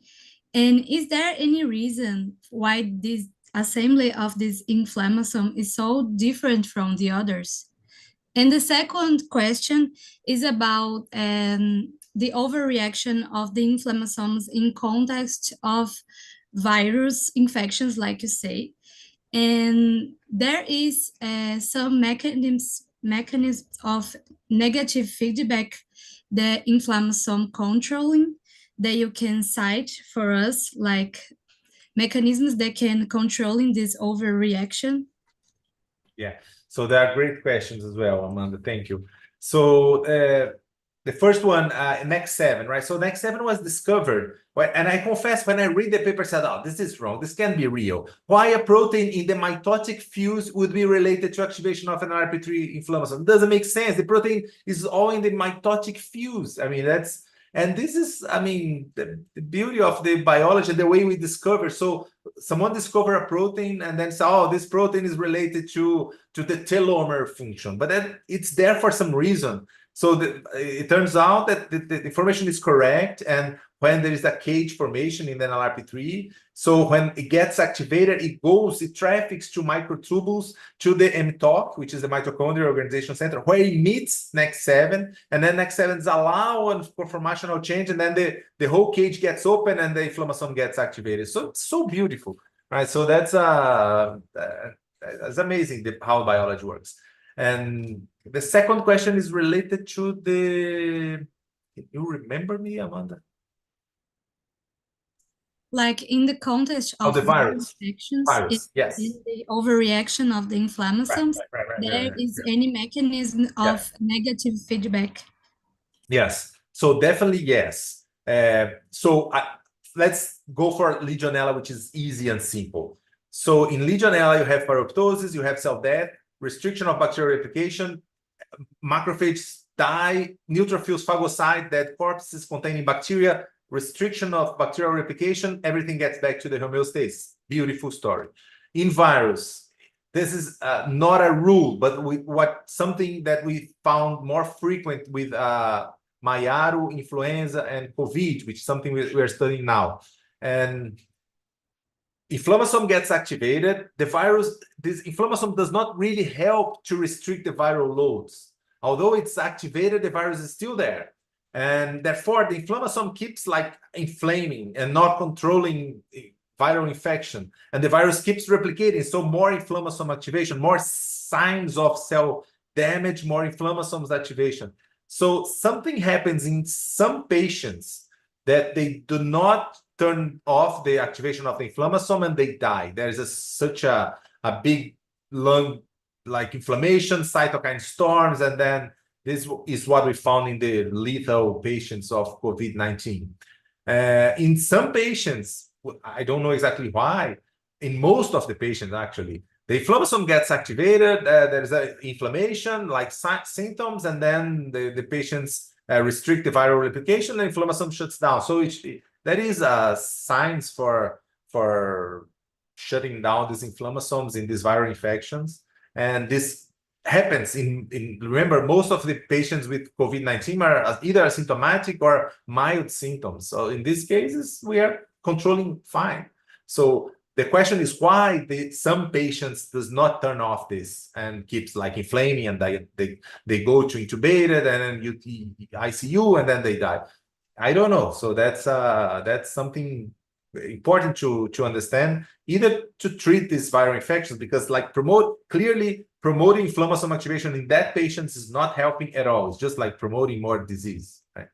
And is there any reason why this assembly of this inflammasome is so different from the others? And the second question is about the overreaction of the inflammasomes in context of virus infections, like you say. And there is some mechanisms of negative feedback that inflammasome controlling that you can cite for us, like mechanisms that can controlling this overreaction. Yeah, so there are great questions as well, Amanda. Thank you. So the first one, NEX7, right? So NEX7 was discovered, and I confess, when I read the paper, I said, oh, this is wrong. This can't be real. Why a protein in the mitotic fuse would be related to activation of an RP3 inflammasome? It doesn't make sense. The protein is all in the mitotic fuse. I mean, that's, and this is, I mean, the beauty of the biology, the way we discover. So someone discover a protein and then say, oh, this protein is related to the telomere function, but then it's there for some reason. So it turns out that the information is correct, and when there is a cage formation in the NLRP3, so when it gets activated, it traffics to microtubules to the mTOC, which is the mitochondrial organization center, where it meets NEX7, and then NEX7 is allowed for formational change, and then the whole cage gets open and the inflammasome gets activated. So it's so beautiful, right? So that's amazing how biology works. And the second question is related to the, can you remember me, Amanda? Like in the context of the virus infections, yes, in the overreaction of the inflammasomes, there is any mechanism of negative feedback? Yes, so definitely yes. Let's go for Legionella, which is easy and simple. So in Legionella, you have pyroptosis, you have cell death, restriction of bacterial replication, macrophages die, neutrophils phagocyte dead corpses containing bacteria, restriction of bacterial replication, everything gets back to the homeostasis. Beautiful story. In virus, this is not a rule, but something that we found more frequent with Maiaro, influenza, and COVID, which is something we are studying now. And inflammasome gets activated. This inflammasome does not really help to restrict the viral loads. Although it's activated, the virus is still there. And therefore, the inflammasome keeps like inflaming and not controlling viral infection. And the virus keeps replicating. So more inflammasome activation, more signs of cell damage, more inflammasomes activation. So something happens in some patients that they do not turn off the activation of the inflammasome and they die. There is such a big lung like inflammation, cytokine storms, and then this is what we found in the lethal patients of COVID-19. In some patients, I don't know exactly why, in most of the patients actually, the inflammasome gets activated, there's an inflammation, like symptoms, and then the patients restrict the viral replication, and inflammasome shuts down. So that is signs for shutting down these inflammasomes in these viral infections. And this happens remember, most of the patients with COVID-19 are either asymptomatic or mild symptoms. So in these cases, we are controlling fine. So the question is why some patients does not turn off this and keeps like inflaming, and they go to intubated and then ICU and then they die. I don't know. So that's something important to understand, either to treat these viral infections, because like clearly promoting inflammasome activation in that patients is not helping at all. It's just like promoting more disease, right?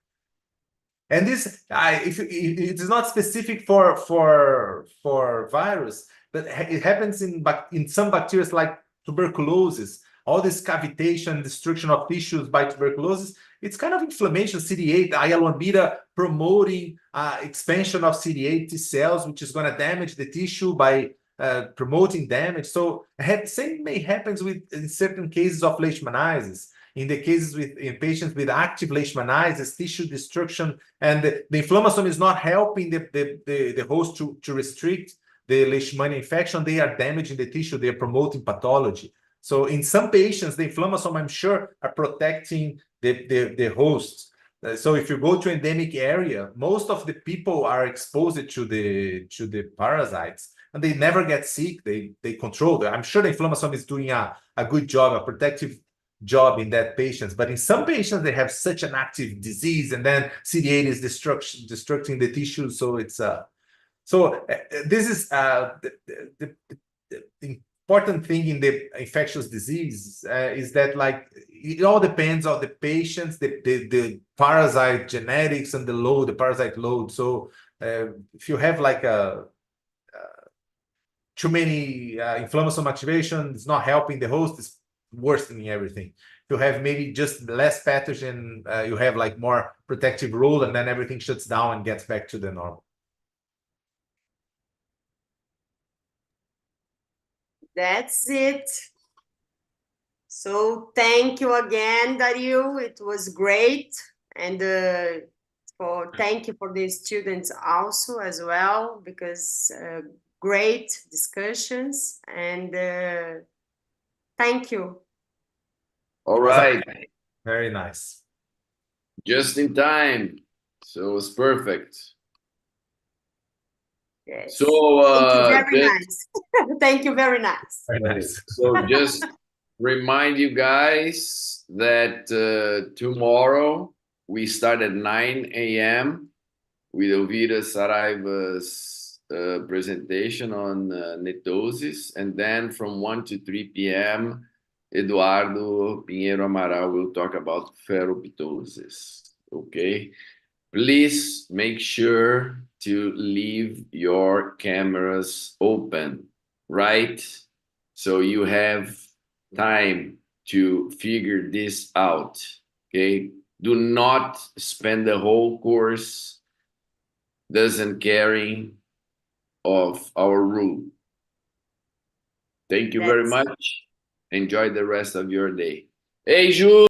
And this, it is not specific for virus, but it happens in some bacteria like tuberculosis. All this cavitation, destruction of tissues by tuberculosis, it's kind of inflammation. CD8, IL-1 beta promoting expansion of CD8 T cells, which is going to damage the tissue by promoting damage. So same may happen in certain cases of leishmaniasis. In the cases in patients with active leishmaniasis, tissue destruction, and the inflammasome is not helping the host to restrict the leishmania infection. They are damaging the tissue. They are promoting pathology. So in some patients, the inflammasome, I'm sure, are protecting the hosts. So if you go to endemic area, most of the people are exposed to the parasites, and they never get sick. They control them. I'm sure the inflammasome is doing a good job, a protective job in that patients. But in some patients, they have such an active disease, and then CD8 is destructing the tissue. So it's this is the important thing in the infectious disease is that like it all depends on the patients, the parasite genetics and the parasite load. So if you have like too many inflammasome activation, it's not helping the host, it's worsening everything. If you have maybe just less pathogen, you have like more protective role, and then everything shuts down and gets back to the normal. That's it. So thank you again, Dario. It was great. And thank you for the students also as well, because great discussions. And thank you. All right. Very nice. Just in time. So it's perfect. Yes. So thank you, very nice. Thank you, very nice. Very nice. So just remind you guys that tomorrow we start at 9 a.m. with Elvira Saraiva's presentation on netosis, and then from 1 to 3 p.m. Eduardo Pinheiro Amaral will talk about pyroptosis. Okay, please make sure to leave your cameras open, right? So you have time to figure this out, okay? Do not spend the whole course doesn't caring of our rule. Thank you very much. Enjoy the rest of your day. Hey, Ju!